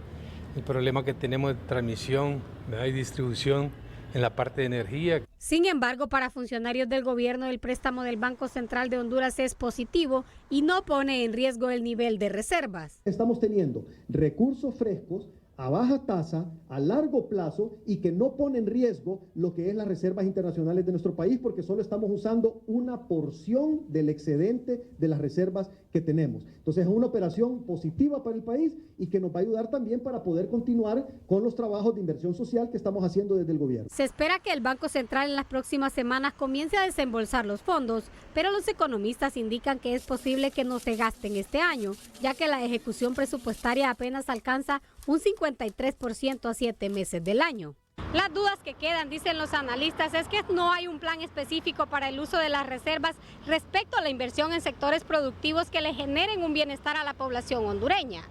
el problema que tenemos de transmisión y distribución en la parte de energía. Sin embargo, para funcionarios del gobierno, el préstamo del Banco Central de Honduras es positivo y no pone en riesgo el nivel de reservas. Estamos teniendo recursos frescos a baja tasa, a largo plazo y que no pone en riesgo lo que es las reservas internacionales de nuestro país, porque solo estamos usando una porción del excedente de las reservas que tenemos. Entonces es una operación positiva para el país y que nos va a ayudar también para poder continuar con los trabajos de inversión social que estamos haciendo desde el gobierno. Se espera que el Banco Central en las próximas semanas comience a desembolsar los fondos, pero los economistas indican que es posible que no se gasten este año, ya que la ejecución presupuestaria apenas alcanza un 53% a 7 meses del año. Las dudas que quedan, dicen los analistas, es que no hay un plan específico para el uso de las reservas respecto a la inversión en sectores productivos que le generen un bienestar a la población hondureña.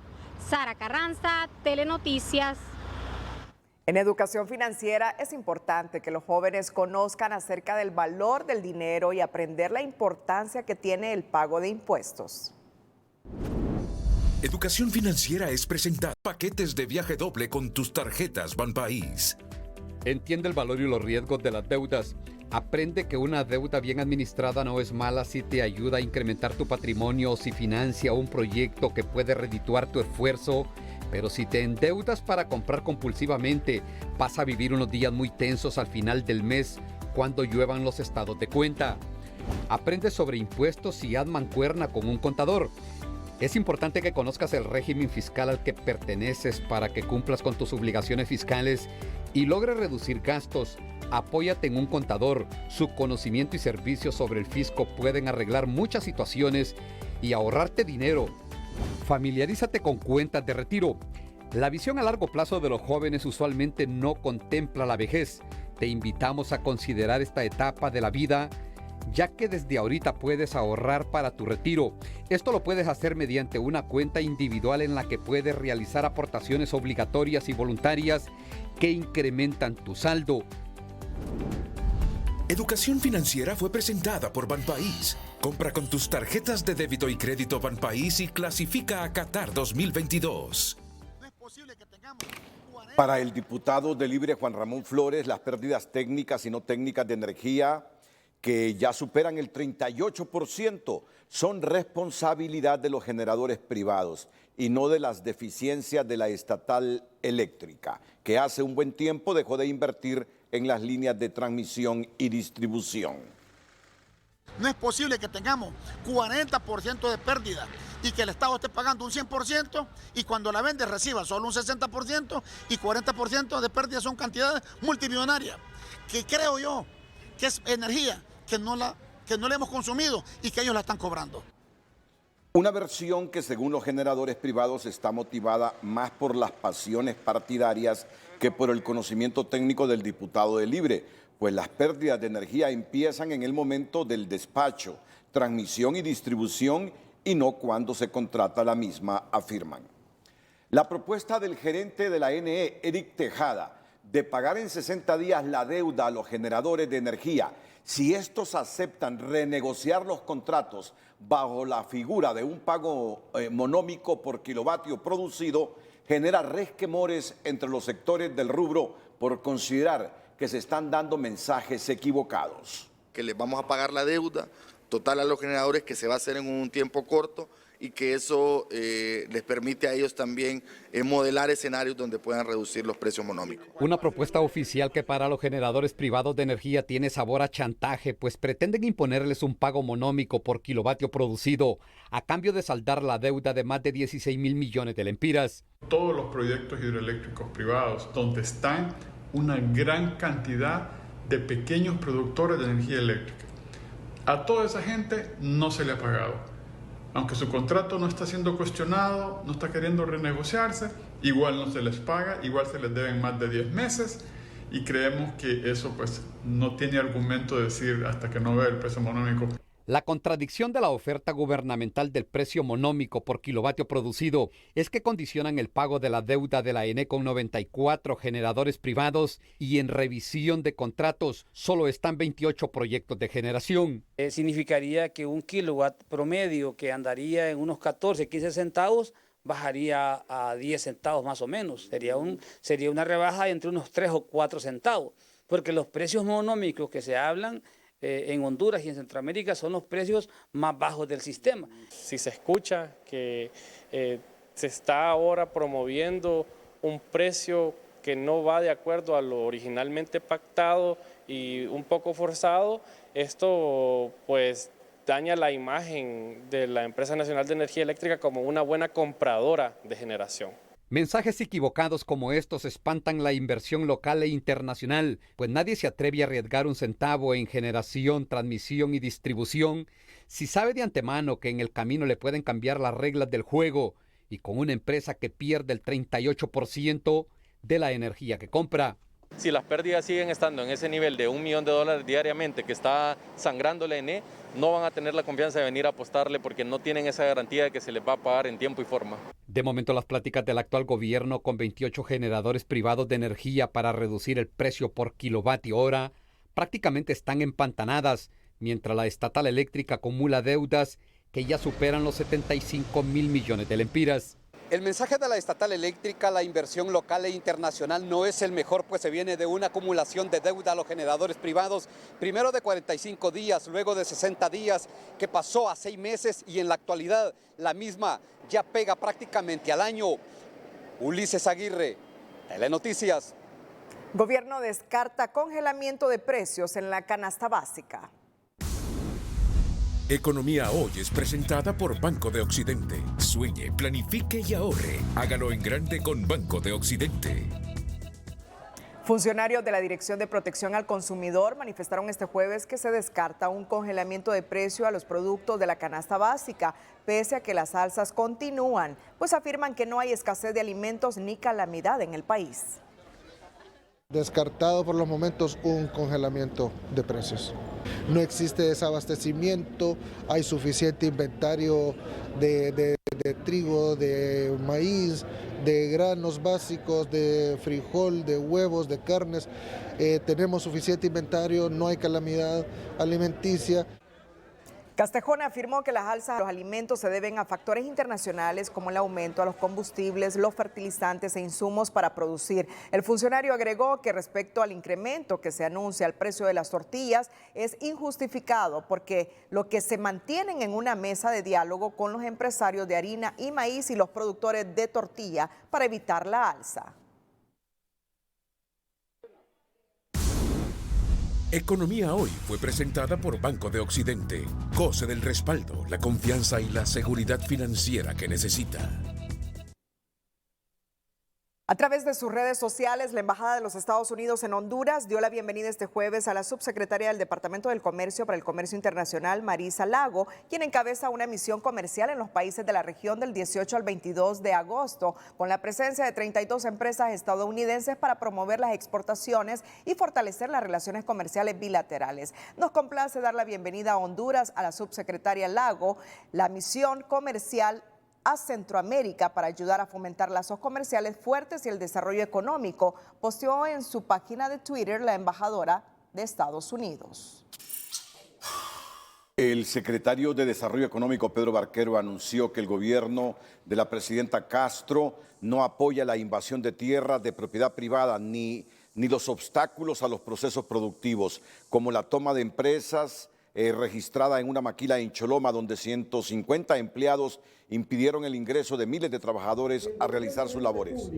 Sara Carranza, Telenoticias. En educación financiera es importante que los jóvenes conozcan acerca del valor del dinero y aprender la importancia que tiene el pago de impuestos. Educación financiera es presentar paquetes de viaje doble con tus tarjetas Banpaís. Entiende el valor y los riesgos de las deudas. Aprende que una deuda bien administrada no es mala si te ayuda a incrementar tu patrimonio o si financia un proyecto que puede redituar tu esfuerzo. Pero si te endeudas para comprar compulsivamente, vas a vivir unos días muy tensos al final del mes cuando lluevan los estados de cuenta. Aprende sobre impuestos y haz mancuerna con un contador. Es importante que conozcas el régimen fiscal al que perteneces para que cumplas con tus obligaciones fiscales y logres reducir gastos. Apóyate en un contador. Su conocimiento y servicios sobre el fisco pueden arreglar muchas situaciones y ahorrarte dinero. Familiarízate con cuentas de retiro. La visión a largo plazo de los jóvenes usualmente no contempla la vejez. Te invitamos a considerar esta etapa de la vida, ya que desde ahorita puedes ahorrar para tu retiro. Esto lo puedes hacer mediante una cuenta individual en la que puedes realizar aportaciones obligatorias y voluntarias que incrementan tu saldo. Educación financiera fue presentada por Banpaís. Compra con tus tarjetas de débito y crédito Banpaís y clasifica a Qatar 2022. Para el diputado de Libre Juan Ramón Flores, las pérdidas técnicas y no técnicas de energía que ya superan el 38%, son responsabilidad de los generadores privados y no de las deficiencias de la estatal eléctrica, que hace un buen tiempo dejó de invertir en las líneas de transmisión y distribución. No es posible que tengamos 40% de pérdida y que el Estado esté pagando un 100% y cuando la vende reciba solo un 60% y 40% de pérdida son cantidades multimillonarias, que creo yo que es energía que no la hemos consumido y que ellos la están cobrando. Una versión que según los generadores privados está motivada más por las pasiones partidarias que por el conocimiento técnico del diputado de Libre, pues las pérdidas de energía empiezan en el momento del despacho, transmisión y distribución y no cuando se contrata la misma, afirman. La propuesta del gerente de la NE, Eric Tejada, de pagar en 60 días la deuda a los generadores de energía, si estos aceptan renegociar los contratos bajo la figura de un pago monómico por kilovatio producido, genera resquemores entre los sectores del rubro por considerar que se están dando mensajes equivocados. Que les vamos a pagar la deuda total a los generadores, que se va a hacer en un tiempo corto y que eso les permite a ellos también modelar escenarios donde puedan reducir los precios monómicos. Una propuesta oficial que para los generadores privados de energía tiene sabor a chantaje, pues pretenden imponerles un pago monómico por kilovatio producido a cambio de saldar la deuda de más de 16.000 millones de lempiras. Todos los proyectos hidroeléctricos privados donde están una gran cantidad de pequeños productores de energía eléctrica. A toda esa gente no se le ha pagado. Aunque su contrato no está siendo cuestionado, no está queriendo renegociarse, igual no se les paga, igual se les deben más de 10 meses y creemos que eso pues no tiene argumento de decir hasta que no vea el precio monómico. La contradicción de la oferta gubernamental del precio monómico por kilovatio producido es que condicionan el pago de la deuda de la ENE con 94 generadores privados y en revisión de contratos solo están 28 proyectos de generación. Significaría que un kilowatt promedio que andaría en unos 14, 15 centavos bajaría a 10 centavos más o menos. Sería una rebaja entre unos 3 o 4 centavos, porque los precios monómicos que se hablan en Honduras y en Centroamérica son los precios más bajos del sistema. Si se escucha que se está ahora promoviendo un precio que no va de acuerdo a lo originalmente pactado y un poco forzado, esto pues daña la imagen de la Empresa Nacional de Energía Eléctrica como una buena compradora de generación. Mensajes equivocados como estos espantan la inversión local e internacional, pues nadie se atreve a arriesgar un centavo en generación, transmisión y distribución si sabe de antemano que en el camino le pueden cambiar las reglas del juego y con una empresa que pierde el 38% de la energía que compra. Si las pérdidas siguen estando en ese nivel de $1 millón diariamente que está sangrando la ENE, no van a tener la confianza de venir a apostarle porque no tienen esa garantía de que se les va a pagar en tiempo y forma. De momento las pláticas del actual gobierno con 28 generadores privados de energía para reducir el precio por kilovatio hora prácticamente están empantanadas, mientras la estatal eléctrica acumula deudas que ya superan los 75.000 millones de lempiras. El mensaje de la estatal eléctrica, la inversión local e internacional no es el mejor, pues se viene de una acumulación de deuda a los generadores privados, primero de 45 días, luego de 60 días, que pasó a 6 meses y en la actualidad la misma ya pega prácticamente al año. Ulises Aguirre, Telenoticias. Gobierno descarta congelamiento de precios en la canasta básica. Economía Hoy es presentada por Banco de Occidente. Sueñe, planifique y ahorre. Hágalo en grande con Banco de Occidente. Funcionarios de la Dirección de Protección al Consumidor manifestaron este jueves que se descarta un congelamiento de precio a los productos de la canasta básica, pese a que las alzas continúan, pues afirman que no hay escasez de alimentos ni calamidad en el país. Descartado por los momentos un congelamiento de precios. No existe desabastecimiento, hay suficiente inventario de trigo, de maíz, de granos básicos, de frijol, de huevos, de carnes. Tenemos suficiente inventario, no hay calamidad alimenticia. Castejón afirmó que las alzas de los alimentos se deben a factores internacionales como el aumento a los combustibles, los fertilizantes e insumos para producir. El funcionario agregó que respecto al incremento que se anuncia al precio de las tortillas es injustificado porque lo que se mantienen en una mesa de diálogo con los empresarios de harina y maíz y los productores de tortilla para evitar la alza. Economía Hoy fue presentada por Banco de Occidente. Goce del respaldo, la confianza y la seguridad financiera que necesita. A través de sus redes sociales, la Embajada de los Estados Unidos en Honduras dio la bienvenida este jueves a la subsecretaria del Departamento del Comercio para el Comercio Internacional, Marisa Lago, quien encabeza una misión comercial en los países de la región del 18 al 22 de agosto, con la presencia de 32 empresas estadounidenses para promover las exportaciones y fortalecer las relaciones comerciales bilaterales. Nos complace dar la bienvenida a Honduras a la subsecretaria Lago. La misión comercial a Centroamérica para ayudar a fomentar lazos comerciales fuertes y el desarrollo económico, posteó en su página de Twitter la embajadora de Estados Unidos. El secretario de Desarrollo Económico, Pedro Barquero, anunció que el gobierno de la presidenta Castro no apoya la invasión de tierras de propiedad privada ni los obstáculos a los procesos productivos, como la toma de empresas registrada en una maquila en Choloma, donde 150 empleados impidieron el ingreso de miles de trabajadores a realizar sus labores.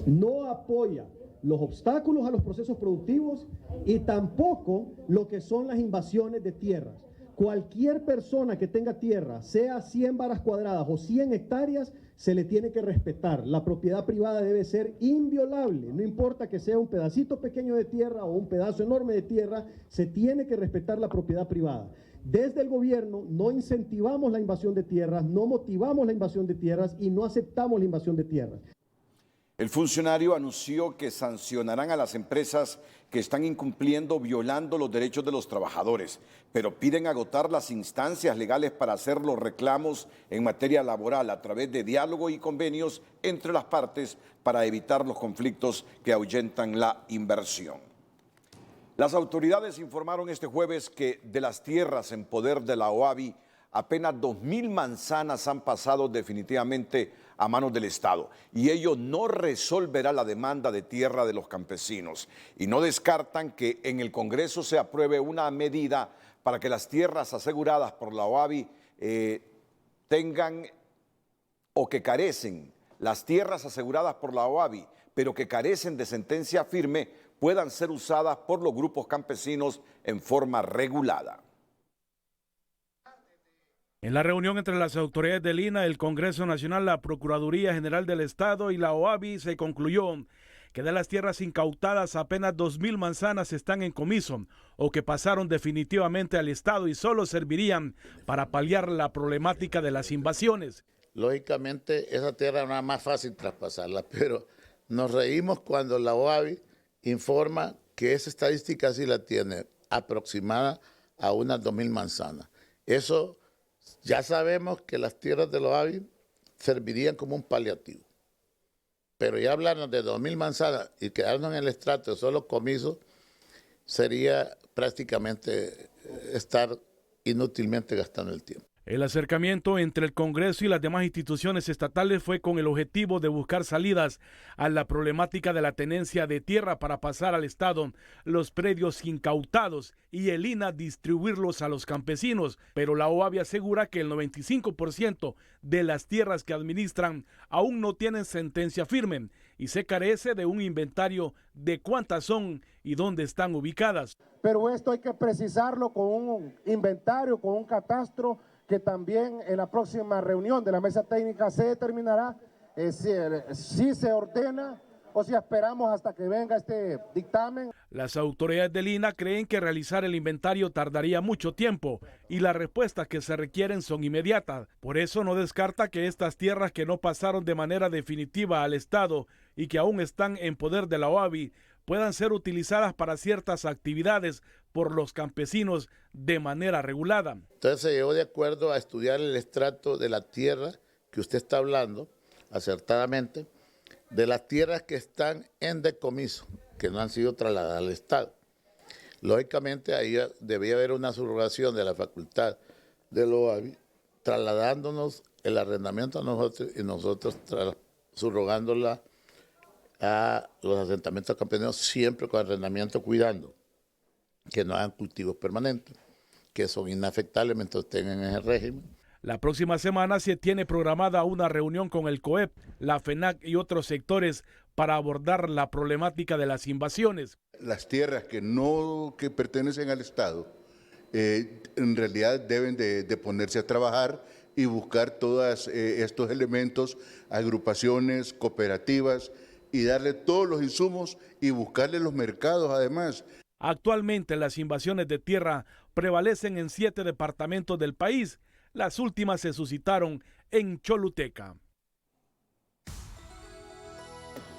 No apoya los obstáculos a los procesos productivos y tampoco lo que son las invasiones de tierras. Cualquier persona que tenga tierra, sea 100 varas cuadradas o 100 hectáreas, se le tiene que respetar. La propiedad privada debe ser inviolable, no importa que sea un pedacito pequeño de tierra o un pedazo enorme de tierra, se tiene que respetar la propiedad privada. Desde el gobierno no incentivamos la invasión de tierras, no motivamos la invasión de tierras y no aceptamos la invasión de tierras. El funcionario anunció que sancionarán a las empresas que están incumpliendo, violando los derechos de los trabajadores, pero piden agotar las instancias legales para hacer los reclamos en materia laboral a través de diálogo y convenios entre las partes para evitar los conflictos que ahuyentan la inversión. Las autoridades informaron este jueves que de las tierras en poder de la OAVI, apenas 2.000 manzanas han pasado definitivamente a manos del Estado, y ello no resolverá la demanda de tierra de los campesinos. Y no descartan que en el Congreso se apruebe una medida para que las tierras aseguradas por la OAVI tengan o que carecen, las tierras aseguradas por la OAVI, pero que carecen de sentencia firme, puedan ser usadas por los grupos campesinos en forma regulada. En la reunión entre las autoridades del INAH, el Congreso Nacional, la Procuraduría General del Estado y la OAVI se concluyó que de las tierras incautadas apenas 2.000 manzanas están en comiso o que pasaron definitivamente al Estado y solo servirían para paliar la problemática de las invasiones. Lógicamente esa tierra no es más fácil traspasarla, pero nos reímos cuando la OAVI informa que esa estadística sí la tiene aproximada a unas 2.000 manzanas. Eso ya sabemos que las tierras de los OAVI servirían como un paliativo. Pero ya hablarnos de 2.000 manzanas y quedarnos en el estrato de solo comisos sería prácticamente estar inútilmente gastando el tiempo. El acercamiento entre el Congreso y las demás instituciones estatales fue con el objetivo de buscar salidas a la problemática de la tenencia de tierra para pasar al Estado los predios incautados y el INAH distribuirlos a los campesinos, pero la OAVI asegura que el 95% de las tierras que administran aún no tienen sentencia firme y se carece de un inventario de cuántas son y dónde están ubicadas. Pero esto hay que precisarlo con un inventario, con un catastro, que también en la próxima reunión de la mesa técnica se determinará si se ordena o si esperamos hasta que venga este dictamen. Las autoridades del INAH creen que realizar el inventario tardaría mucho tiempo y las respuestas que se requieren son inmediatas. Por eso no descarta que estas tierras que no pasaron de manera definitiva al Estado y que aún están en poder de la OAVI puedan ser utilizadas para ciertas actividades por los campesinos de manera regulada. Entonces se llegó de acuerdo a estudiar el estrato de la tierra que usted está hablando, acertadamente, de las tierras que están en decomiso, que no han sido trasladadas al Estado. Lógicamente ahí debía haber una subrogación de la facultad de la OAVI, trasladándonos el arrendamiento a nosotros y nosotros subrogándola a los asentamientos campesinos, siempre con arrendamiento, cuidando que no hagan cultivos permanentes, que son inafectables mientras estén en ese régimen. La próxima semana se tiene programada una reunión con el COEP, la FENAC y otros sectores para abordar la problemática de las invasiones. Las tierras que pertenecen al Estado en realidad deben de ponerse a trabajar y buscar todos estos elementos, agrupaciones, cooperativas, y darle todos los insumos y buscarle los mercados además. Actualmente las invasiones de tierra prevalecen en 7 departamentos del país. Las últimas se suscitaron en Choluteca.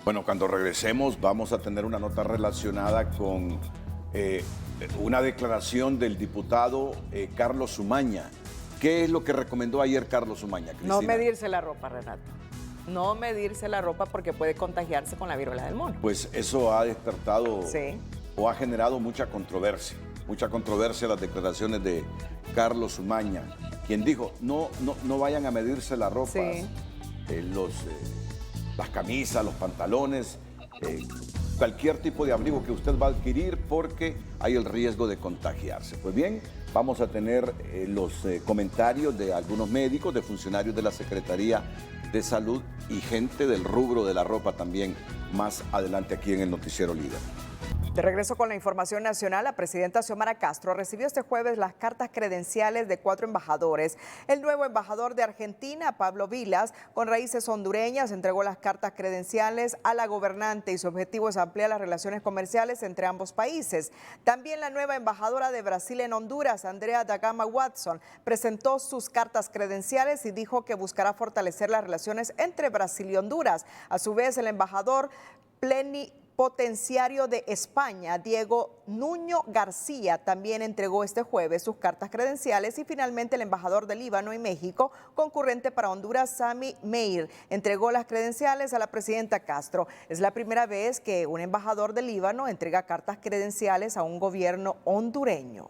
Bueno, cuando regresemos vamos a tener una nota relacionada con una declaración del diputado Carlos Umaña. ¿Qué es lo que recomendó ayer Carlos Umaña, Cristina? No medirse la ropa, Renato. No medirse la ropa porque puede contagiarse con la viruela del mono. Pues eso ha despertado o ha generado mucha controversia las declaraciones de Carlos Umaña, quien dijo, no vayan a medirse la ropa, las camisas, los pantalones, cualquier tipo de abrigo que usted va a adquirir porque hay el riesgo de contagiarse. Pues bien, vamos a tener los comentarios de algunos médicos, de funcionarios de la Secretaría de Salud y gente del rubro de la ropa también más adelante aquí en el Noticiero Líder. De regreso con la información nacional, la presidenta Xiomara Castro recibió este jueves las cartas credenciales de 4 embajadores. El nuevo embajador de Argentina, Pablo Vilas, con raíces hondureñas, entregó las cartas credenciales a la gobernante y su objetivo es ampliar las relaciones comerciales entre ambos países. También la nueva embajadora de Brasil en Honduras, Andrea da Gama Watson, presentó sus cartas credenciales y dijo que buscará fortalecer las relaciones entre Brasil y Honduras. A su vez, el embajador plenipotenciario de España, Diego Nuño García, también entregó este jueves sus cartas credenciales y finalmente el embajador de Líbano y México, concurrente para Honduras, Sami Meir, entregó las credenciales a la presidenta Castro. Es la primera vez que un embajador de Líbano entrega cartas credenciales a un gobierno hondureño.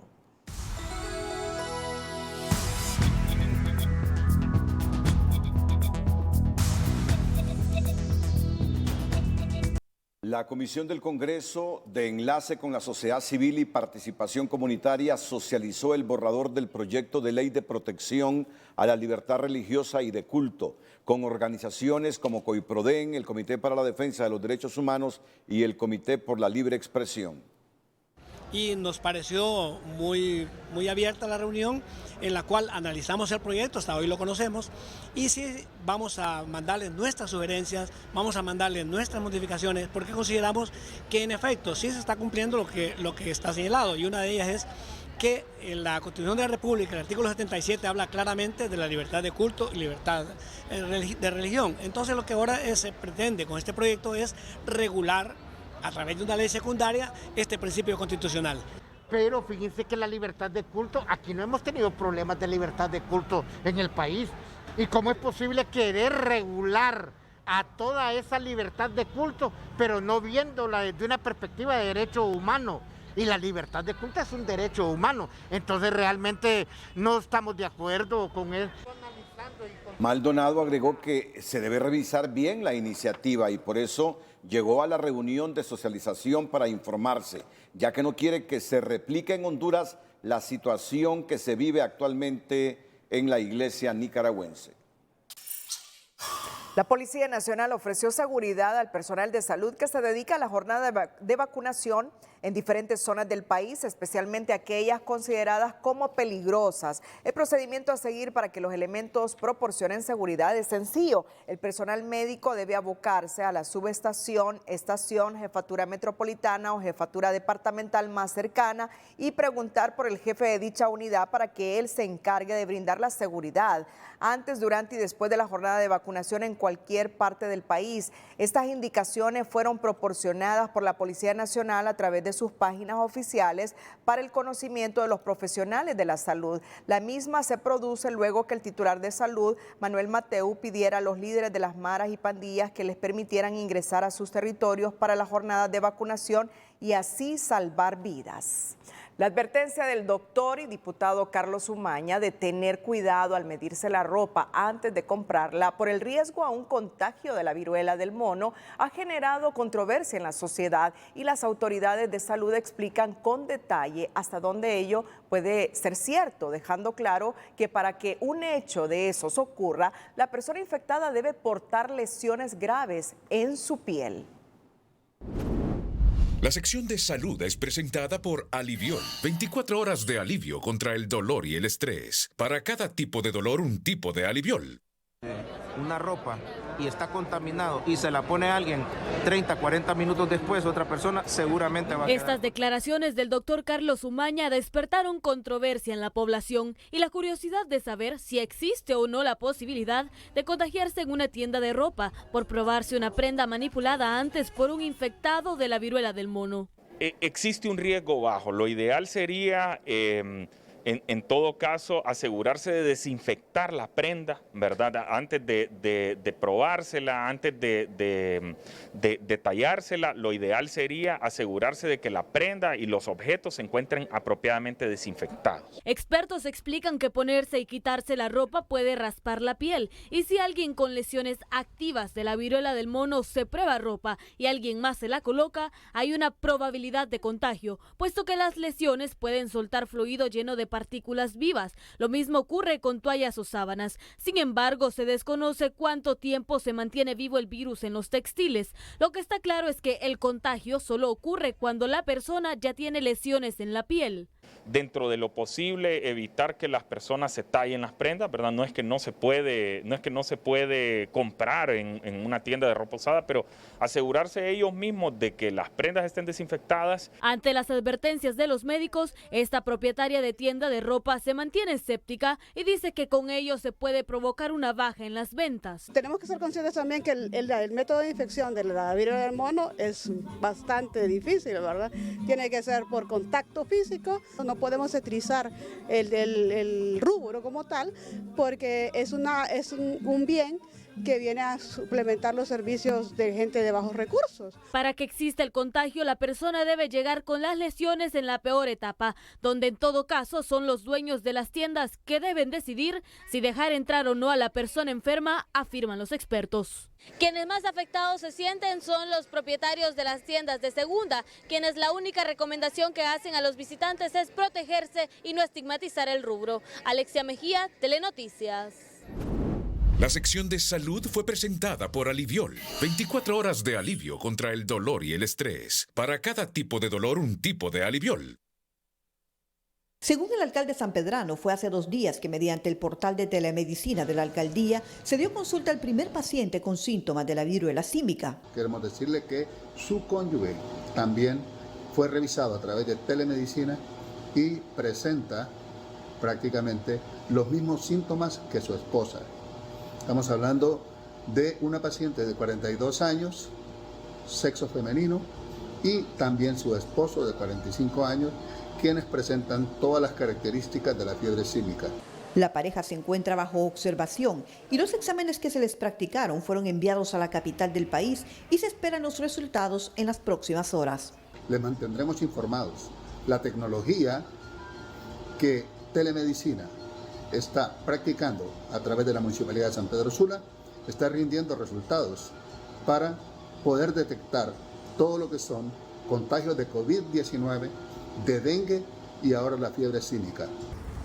La Comisión del Congreso de Enlace con la Sociedad Civil y Participación Comunitaria socializó el borrador del proyecto de ley de protección a la libertad religiosa y de culto, con organizaciones como COIPRODEN, el Comité para la Defensa de los Derechos Humanos y el Comité por la Libre Expresión. Y nos pareció muy abierta la reunión en la cual analizamos el proyecto, hasta hoy lo conocemos, y sí vamos a mandarles nuestras sugerencias, vamos a mandarles nuestras modificaciones, porque consideramos que en efecto sí se está cumpliendo lo que está señalado, y una de ellas es que en la Constitución de la República, el artículo 77, habla claramente de la libertad de culto y libertad de religión. Entonces lo que ahora se pretende con este proyecto es regular a través de una ley secundaria este principio constitucional. Pero fíjense que la libertad de culto, aquí no hemos tenido problemas de libertad de culto en el país. ¿Y cómo es posible querer regular a toda esa libertad de culto, pero no viéndola desde una perspectiva de derecho humano? Y la libertad de culto es un derecho humano. Entonces realmente no estamos de acuerdo con él. Maldonado agregó que se debe revisar bien la iniciativa y por eso llegó a la reunión de socialización para informarse, ya que no quiere que se replique en Honduras la situación que se vive actualmente en la iglesia nicaragüense. La Policía Nacional ofreció seguridad al personal de salud que se dedica a la jornada de vacunación en diferentes zonas del país, especialmente aquellas consideradas como peligrosas. El procedimiento a seguir para que los elementos proporcionen seguridad es sencillo. El personal médico debe abocarse a la subestación, estación, jefatura metropolitana o jefatura departamental más cercana y preguntar por el jefe de dicha unidad para que él se encargue de brindar la seguridad antes, durante y después de la jornada de vacunación en cualquier parte del país. Estas indicaciones fueron proporcionadas por la Policía Nacional a través de sus páginas oficiales para el conocimiento de los profesionales de la salud. La misma se produce luego que el titular de salud, Manuel Mateu, pidiera a los líderes de las maras y pandillas que les permitieran ingresar a sus territorios para la jornada de vacunación y así salvar vidas. La advertencia del doctor y diputado Carlos Umaña de tener cuidado al medirse la ropa antes de comprarla por el riesgo a un contagio de la viruela del mono ha generado controversia en la sociedad y las autoridades de salud explican con detalle hasta dónde ello puede ser cierto, dejando claro que para que un hecho de esos ocurra, la persona infectada debe portar lesiones graves en su piel. La sección de salud es presentada por Aliviol. 24 horas de alivio contra el dolor y el estrés. Para cada tipo de dolor, un tipo de Aliviol. Una ropa y está contaminado y se la pone alguien 30, 40 minutos después, otra persona seguramente va a quedar. Estas declaraciones del doctor Carlos Umaña despertaron controversia en la población y la curiosidad de saber si existe o no la posibilidad de contagiarse en una tienda de ropa por probarse una prenda manipulada antes por un infectado de la viruela del mono. Existe un riesgo bajo. Lo ideal sería en todo caso, asegurarse de desinfectar la prenda, ¿verdad? Antes de probársela, antes de tallársela, lo ideal sería asegurarse de que la prenda y los objetos se encuentren apropiadamente desinfectados. Expertos explican que ponerse y quitarse la ropa puede raspar la piel, y si alguien con lesiones activas de la viruela del mono se prueba ropa y alguien más se la coloca, hay una probabilidad de contagio, puesto que las lesiones pueden soltar fluido lleno de partículas vivas. Lo mismo ocurre con toallas o sábanas. Sin embargo, se desconoce cuánto tiempo se mantiene vivo el virus en los textiles. Lo que está claro es que el contagio solo ocurre cuando la persona ya tiene lesiones en la piel. Dentro de lo posible, evitar que las personas se tallen las prendas, ¿verdad? No es que no se puede comprar en una tienda de ropa usada, pero asegurarse ellos mismos de que las prendas estén desinfectadas. Ante las advertencias de los médicos, esta propietaria de tienda de ropa se mantiene escéptica y dice que con ello se puede provocar una baja en las ventas. Tenemos que ser conscientes también que el método de infección de la viruela del mono es bastante difícil, ¿verdad? Tiene que ser por contacto físico. No podemos utilizar el rubro como tal porque es un bien que viene a suplementar los servicios de gente de bajos recursos. Para que exista el contagio, la persona debe llegar con las lesiones en la peor etapa, donde en todo caso son los dueños de las tiendas que deben decidir si dejar entrar o no a la persona enferma, afirman los expertos. Quienes más afectados se sienten son los propietarios de las tiendas de segunda, quienes la única recomendación que hacen a los visitantes es protegerse y no estigmatizar el rubro. Alexia Mejía, Telenoticias. La sección de salud fue presentada por Aliviol. 24 horas de alivio contra el dolor y el estrés. Para cada tipo de dolor, un tipo de Aliviol. Según el alcalde sanpedrano, fue hace 2 días que mediante el portal de telemedicina de la alcaldía se dio consulta al primer paciente con síntomas de la viruela símica. Queremos decirle que su cónyuge también fue revisado a través de telemedicina y presenta prácticamente los mismos síntomas que su esposa. Estamos hablando de una paciente de 42 años, sexo femenino, y también su esposo de 45 años, quienes presentan todas las características de la fiebre símica. La pareja se encuentra bajo observación y los exámenes que se les practicaron fueron enviados a la capital del país y se esperan los resultados en las próximas horas. Les mantendremos informados. La tecnología que telemedicina está practicando a través de la Municipalidad de San Pedro Sula está rindiendo resultados para poder detectar todo lo que son contagios de COVID-19, de dengue y ahora la fiebre símica.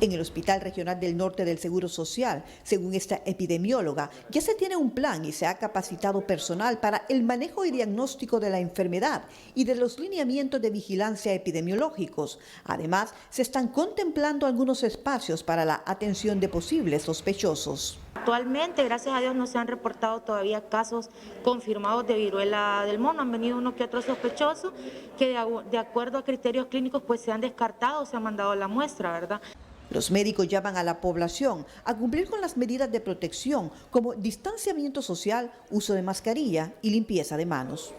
En el Hospital Regional del Norte del Seguro Social, según esta epidemióloga, ya se tiene un plan y se ha capacitado personal para el manejo y diagnóstico de la enfermedad y de los lineamientos de vigilancia epidemiológicos. Además, se están contemplando algunos espacios para la atención de posibles sospechosos. Actualmente, gracias a Dios, no se han reportado todavía casos confirmados de viruela del mono. Han venido uno que otro sospechoso que de acuerdo a criterios clínicos pues se han descartado, se han mandado la muestra, ¿verdad? Los médicos llaman a la población a cumplir con las medidas de protección como distanciamiento social, uso de mascarilla y limpieza de manos.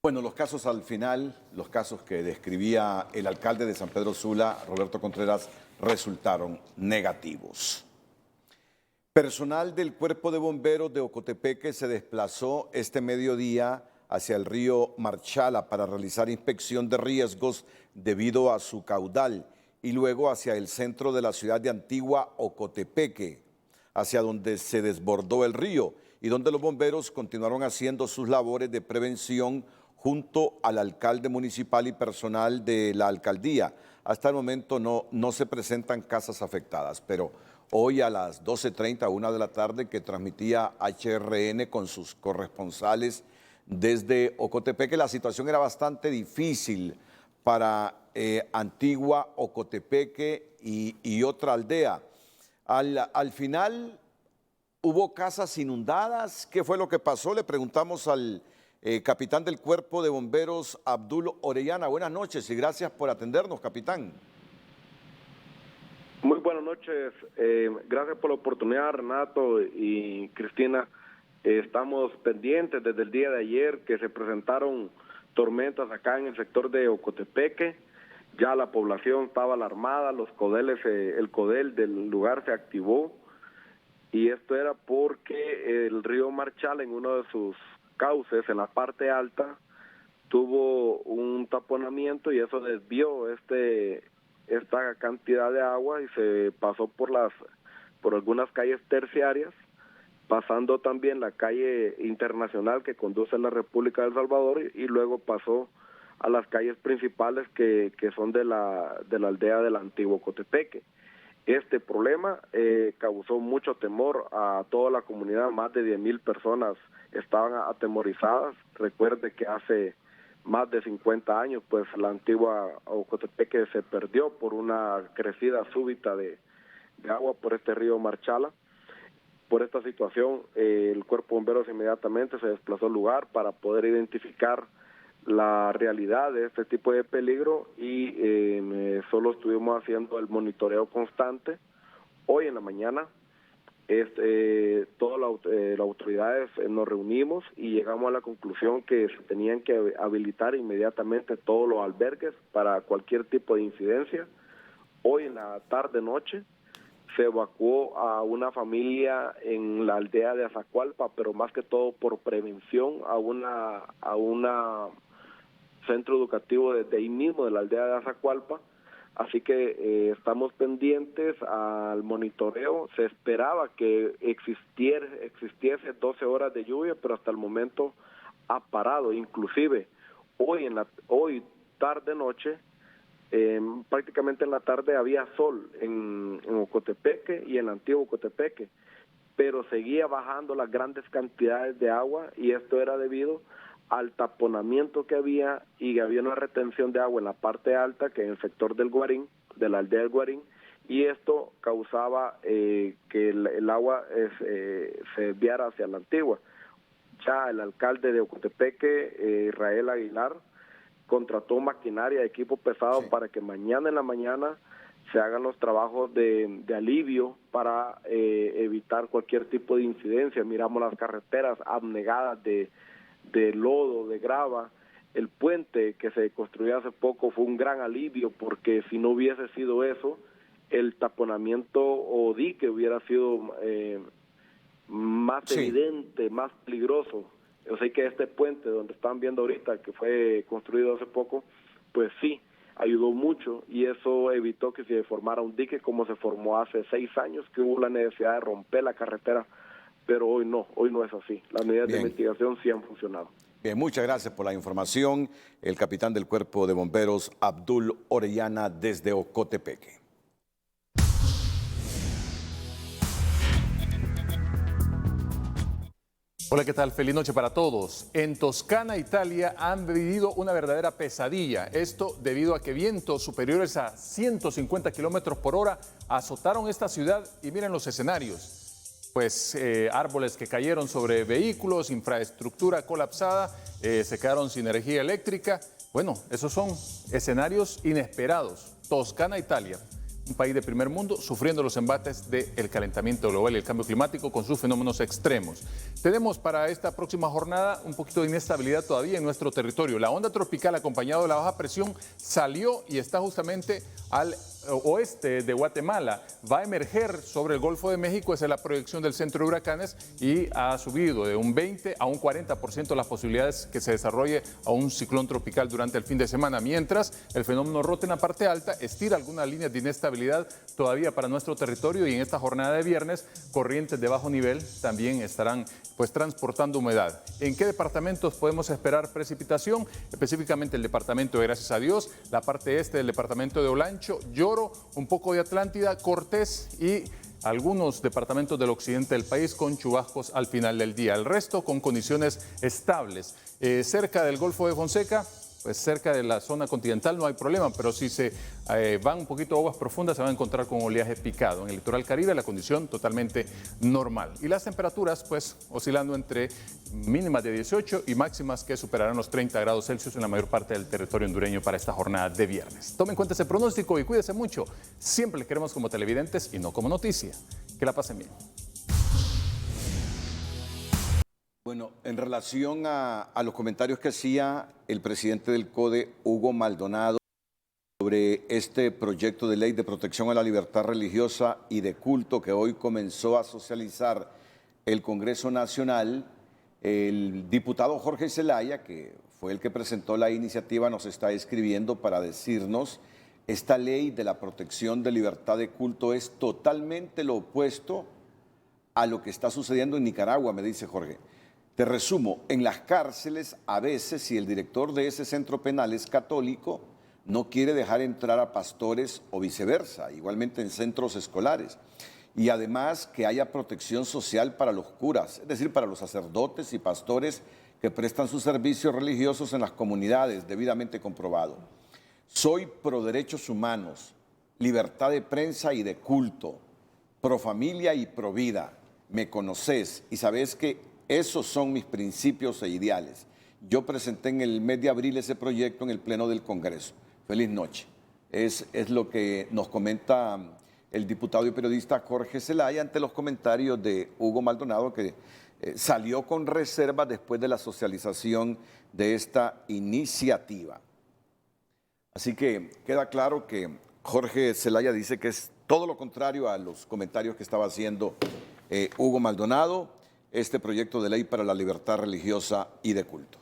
Bueno, los casos al final, los casos que describía el alcalde de San Pedro Sula, Roberto Contreras, resultaron negativos. Personal del Cuerpo de Bomberos de Ocotepeque se desplazó este mediodía hacia el río Marchala para realizar inspección de riesgos debido a su caudal y luego hacia el centro de la ciudad de Antigua Ocotepeque, hacia donde se desbordó el río y donde los bomberos continuaron haciendo sus labores de prevención junto al alcalde municipal y personal de la alcaldía. Hasta el momento no se presentan casas afectadas, pero hoy a las 12:30, 1 de la tarde, que transmitía HRN con sus corresponsales desde Ocotepeque. La situación era bastante difícil para Antigua, Ocotepeque y otra aldea. Al final hubo casas inundadas. ¿Qué fue lo que pasó? Le preguntamos al capitán del Cuerpo de Bomberos, Abdul Orellana. Buenas noches y gracias por atendernos, capitán. Muy buenas noches. Gracias por la oportunidad, Renato y Cristina. Estamos pendientes desde el día de ayer que se presentaron tormentas acá en el sector de Ocotepeque. Ya la población estaba alarmada, los codeles, el codel del lugar se activó, y esto era porque el río Marchala, en uno de sus cauces, en la parte alta, tuvo un taponamiento y eso desvió esta cantidad de agua y se pasó por algunas calles terciarias, pasando también la calle internacional que conduce a la República de El Salvador, y luego pasó a las calles principales que son de la aldea del antiguo Ocotepeque. Este problema causó mucho temor a toda la comunidad. Más de 10,000 personas estaban atemorizadas. Recuerde que hace más de 50 años, pues la antigua Ocotepeque se perdió por una crecida súbita de agua por este río Marchala. Por esta situación, el Cuerpo de Bomberos inmediatamente se desplazó al lugar para poder identificar la realidad de este tipo de peligro, y solo estuvimos haciendo el monitoreo constante. Hoy en la mañana todas las autoridades nos reunimos y llegamos a la conclusión que se tenían que habilitar inmediatamente todos los albergues para cualquier tipo de incidencia. Hoy en la tarde-noche se evacuó a una familia en la aldea de Azacualpa, pero más que todo por prevención a una centro educativo desde ahí mismo, de la aldea de Azacualpa. Así que estamos pendientes al monitoreo. Se esperaba que existiese 12 horas de lluvia, pero hasta el momento ha parado. Inclusive hoy tarde-noche, prácticamente en la tarde había sol en Ocotepeque y en el antiguo Ocotepeque, pero seguía bajando las grandes cantidades de agua, y esto era debido al taponamiento que había, y había una retención de agua en la parte alta, que en el sector del Guarín, de la aldea del Guarín, y esto causaba que el agua se desviara hacia la antigua. Ya el alcalde de Ocotepeque, Israel Aguilar, contrató maquinaria, equipo pesado, para que mañana en la mañana se hagan los trabajos de alivio para evitar cualquier tipo de incidencia. Miramos las carreteras abnegadas de lodo, de grava. El puente que se construyó hace poco fue un gran alivio, porque si no hubiese sido eso, el taponamiento o dique hubiera sido más evidente, más peligroso. Yo sé que este puente donde están viendo ahorita, que fue construido hace poco, pues sí, ayudó mucho, y eso evitó que se formara un dique como se formó hace 6 años, que hubo la necesidad de romper la carretera, pero hoy no es así. Las medidas de investigación sí han funcionado. Bien, muchas gracias por la información. El capitán del Cuerpo de Bomberos, Abdul Orellana, desde Ocotepeque. Hola, ¿qué tal? Feliz noche para todos. En Toscana, Italia, han vivido una verdadera pesadilla. Esto debido a que vientos superiores a 150 kilómetros por hora azotaron esta ciudad, y miren los escenarios. Pues árboles que cayeron sobre vehículos, infraestructura colapsada, se quedaron sin energía eléctrica. Bueno, esos son escenarios inesperados. Toscana, Italia, un país de primer mundo sufriendo los embates del calentamiento global y el cambio climático con sus fenómenos extremos. Tenemos para esta próxima jornada un poquito de inestabilidad todavía en nuestro territorio. La onda tropical acompañada de la baja presión salió y está justamente al oeste de Guatemala. Va a emerger sobre el Golfo de México, esa es la proyección del Centro de Huracanes, y ha subido de un 20 a un 40% las posibilidades que se desarrolle a un ciclón tropical durante el fin de semana, mientras el fenómeno Rote en la parte alta estira algunas líneas de inestabilidad todavía para nuestro territorio, y en esta jornada de viernes corrientes de bajo nivel también estarán pues transportando humedad. ¿En qué departamentos podemos esperar precipitación? Específicamente el departamento de Gracias a Dios, la parte este del departamento de Olancho, Lloro, un poco de Atlántida, Cortés y algunos departamentos del occidente del país con chubascos al final del día. El resto con condiciones estables. Cerca del Golfo de Fonseca, pues cerca de la zona continental no hay problema, pero si se van un poquito a aguas profundas se van a encontrar con oleaje picado. En el litoral caribe la condición totalmente normal. Y las temperaturas pues oscilando entre mínimas de 18 y máximas que superarán los 30 grados Celsius en la mayor parte del territorio hondureño para esta jornada de viernes. Tomen en cuenta ese pronóstico y cuídense mucho. Siempre les queremos como televidentes y no como noticia. Que la pasen bien. Bueno, en relación a los comentarios que hacía el presidente del CODE, Hugo Maldonado, sobre este proyecto de ley de protección a la libertad religiosa y de culto que hoy comenzó a socializar el Congreso Nacional, el diputado Jorge Zelaya, que fue el que presentó la iniciativa, nos está escribiendo para decirnos: esta ley de la protección de libertad de culto es totalmente lo opuesto a lo que está sucediendo en Nicaragua, me dice Jorge. Te resumo, en las cárceles a veces, si el director de ese centro penal es católico, no quiere dejar entrar a pastores o viceversa, igualmente en centros escolares. Y además que haya protección social para los curas, es decir, para los sacerdotes y pastores que prestan sus servicios religiosos en las comunidades, debidamente comprobado. Soy pro derechos humanos, libertad de prensa y de culto, pro familia y pro vida. Me conoces y sabes que esos son mis principios e ideales. Yo presenté en el mes de abril ese proyecto en el Pleno del Congreso. Feliz noche. Es lo que nos comenta el diputado y periodista Jorge Zelaya ante los comentarios de Hugo Maldonado, que salió con reserva después de la socialización de esta iniciativa. Así que queda claro que Jorge Zelaya dice que es todo lo contrario a los comentarios que estaba haciendo Hugo Maldonado. Este proyecto de ley para la libertad religiosa y de culto.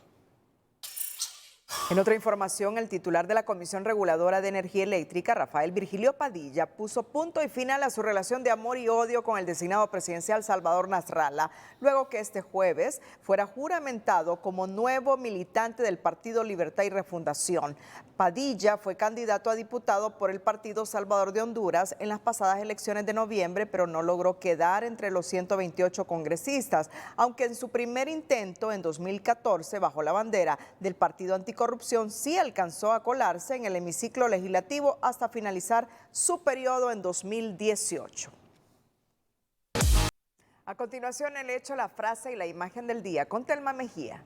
En otra información, el titular de la Comisión Reguladora de Energía Eléctrica, Rafael Virgilio Padilla, puso punto y final a su relación de amor y odio con el designado presidencial Salvador Nasralla, luego que este jueves fuera juramentado como nuevo militante del Partido Libertad y Refundación. Padilla fue candidato a diputado por el Partido Salvador de Honduras en las pasadas elecciones de noviembre, pero no logró quedar entre los 128 congresistas, aunque en su primer intento en 2014, bajo la bandera del Partido Anticorrupción, sí alcanzó a colarse en el hemiciclo legislativo hasta finalizar su periodo en 2018. A continuación, el hecho, la frase y la imagen del día con Telma Mejía.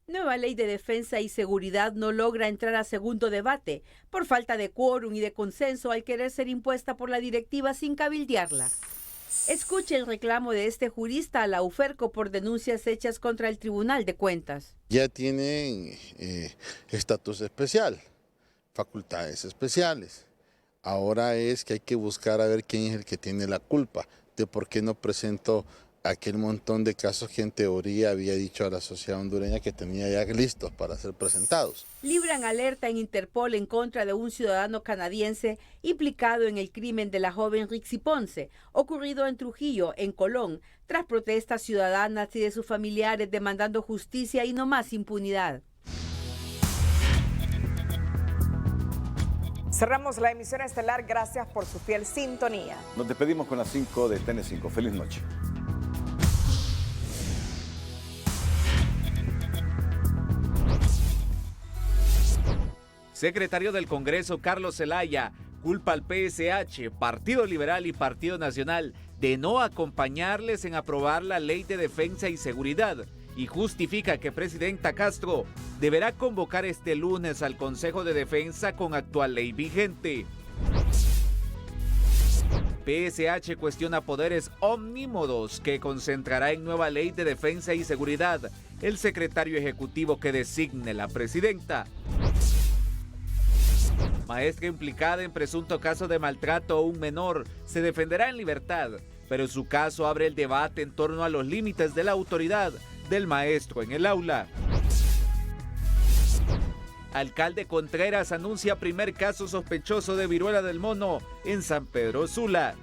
Nueva ley de defensa y seguridad no logra entrar a segundo debate por falta de quórum y de consenso al querer ser impuesta por la directiva sin cabildearla. Escuche el reclamo de este jurista a la UFERCO por denuncias hechas contra el Tribunal de Cuentas. Ya tienen estatus especial, facultades especiales. Ahora es que hay que buscar a ver quién es el que tiene la culpa de por qué no presentó aquel montón de casos que en teoría había dicho a la sociedad hondureña que tenía ya listos para ser presentados. Libran alerta en Interpol en contra de un ciudadano canadiense implicado en el crimen de la joven Rixi Ponce, ocurrido en Trujillo, en Colón, tras protestas ciudadanas y de sus familiares demandando justicia y no más impunidad. Cerramos la emisión estelar. Gracias por su fiel sintonía. Nos despedimos con las 5 de TN5. Feliz noche. Secretario del Congreso Carlos Zelaya culpa al PSH, Partido Liberal y Partido Nacional de no acompañarles en aprobar la Ley de Defensa y Seguridad y justifica que Presidenta Castro deberá convocar este lunes al Consejo de Defensa con actual ley vigente. PSH cuestiona poderes omnímodos que concentrará en nueva Ley de Defensa y Seguridad el secretario ejecutivo que designe la presidenta. Maestra implicada en presunto caso de maltrato a un menor se defenderá en libertad, pero su caso abre el debate en torno a los límites de la autoridad del maestro en el aula. Alcalde Contreras anuncia primer caso sospechoso de viruela del mono en San Pedro Sula.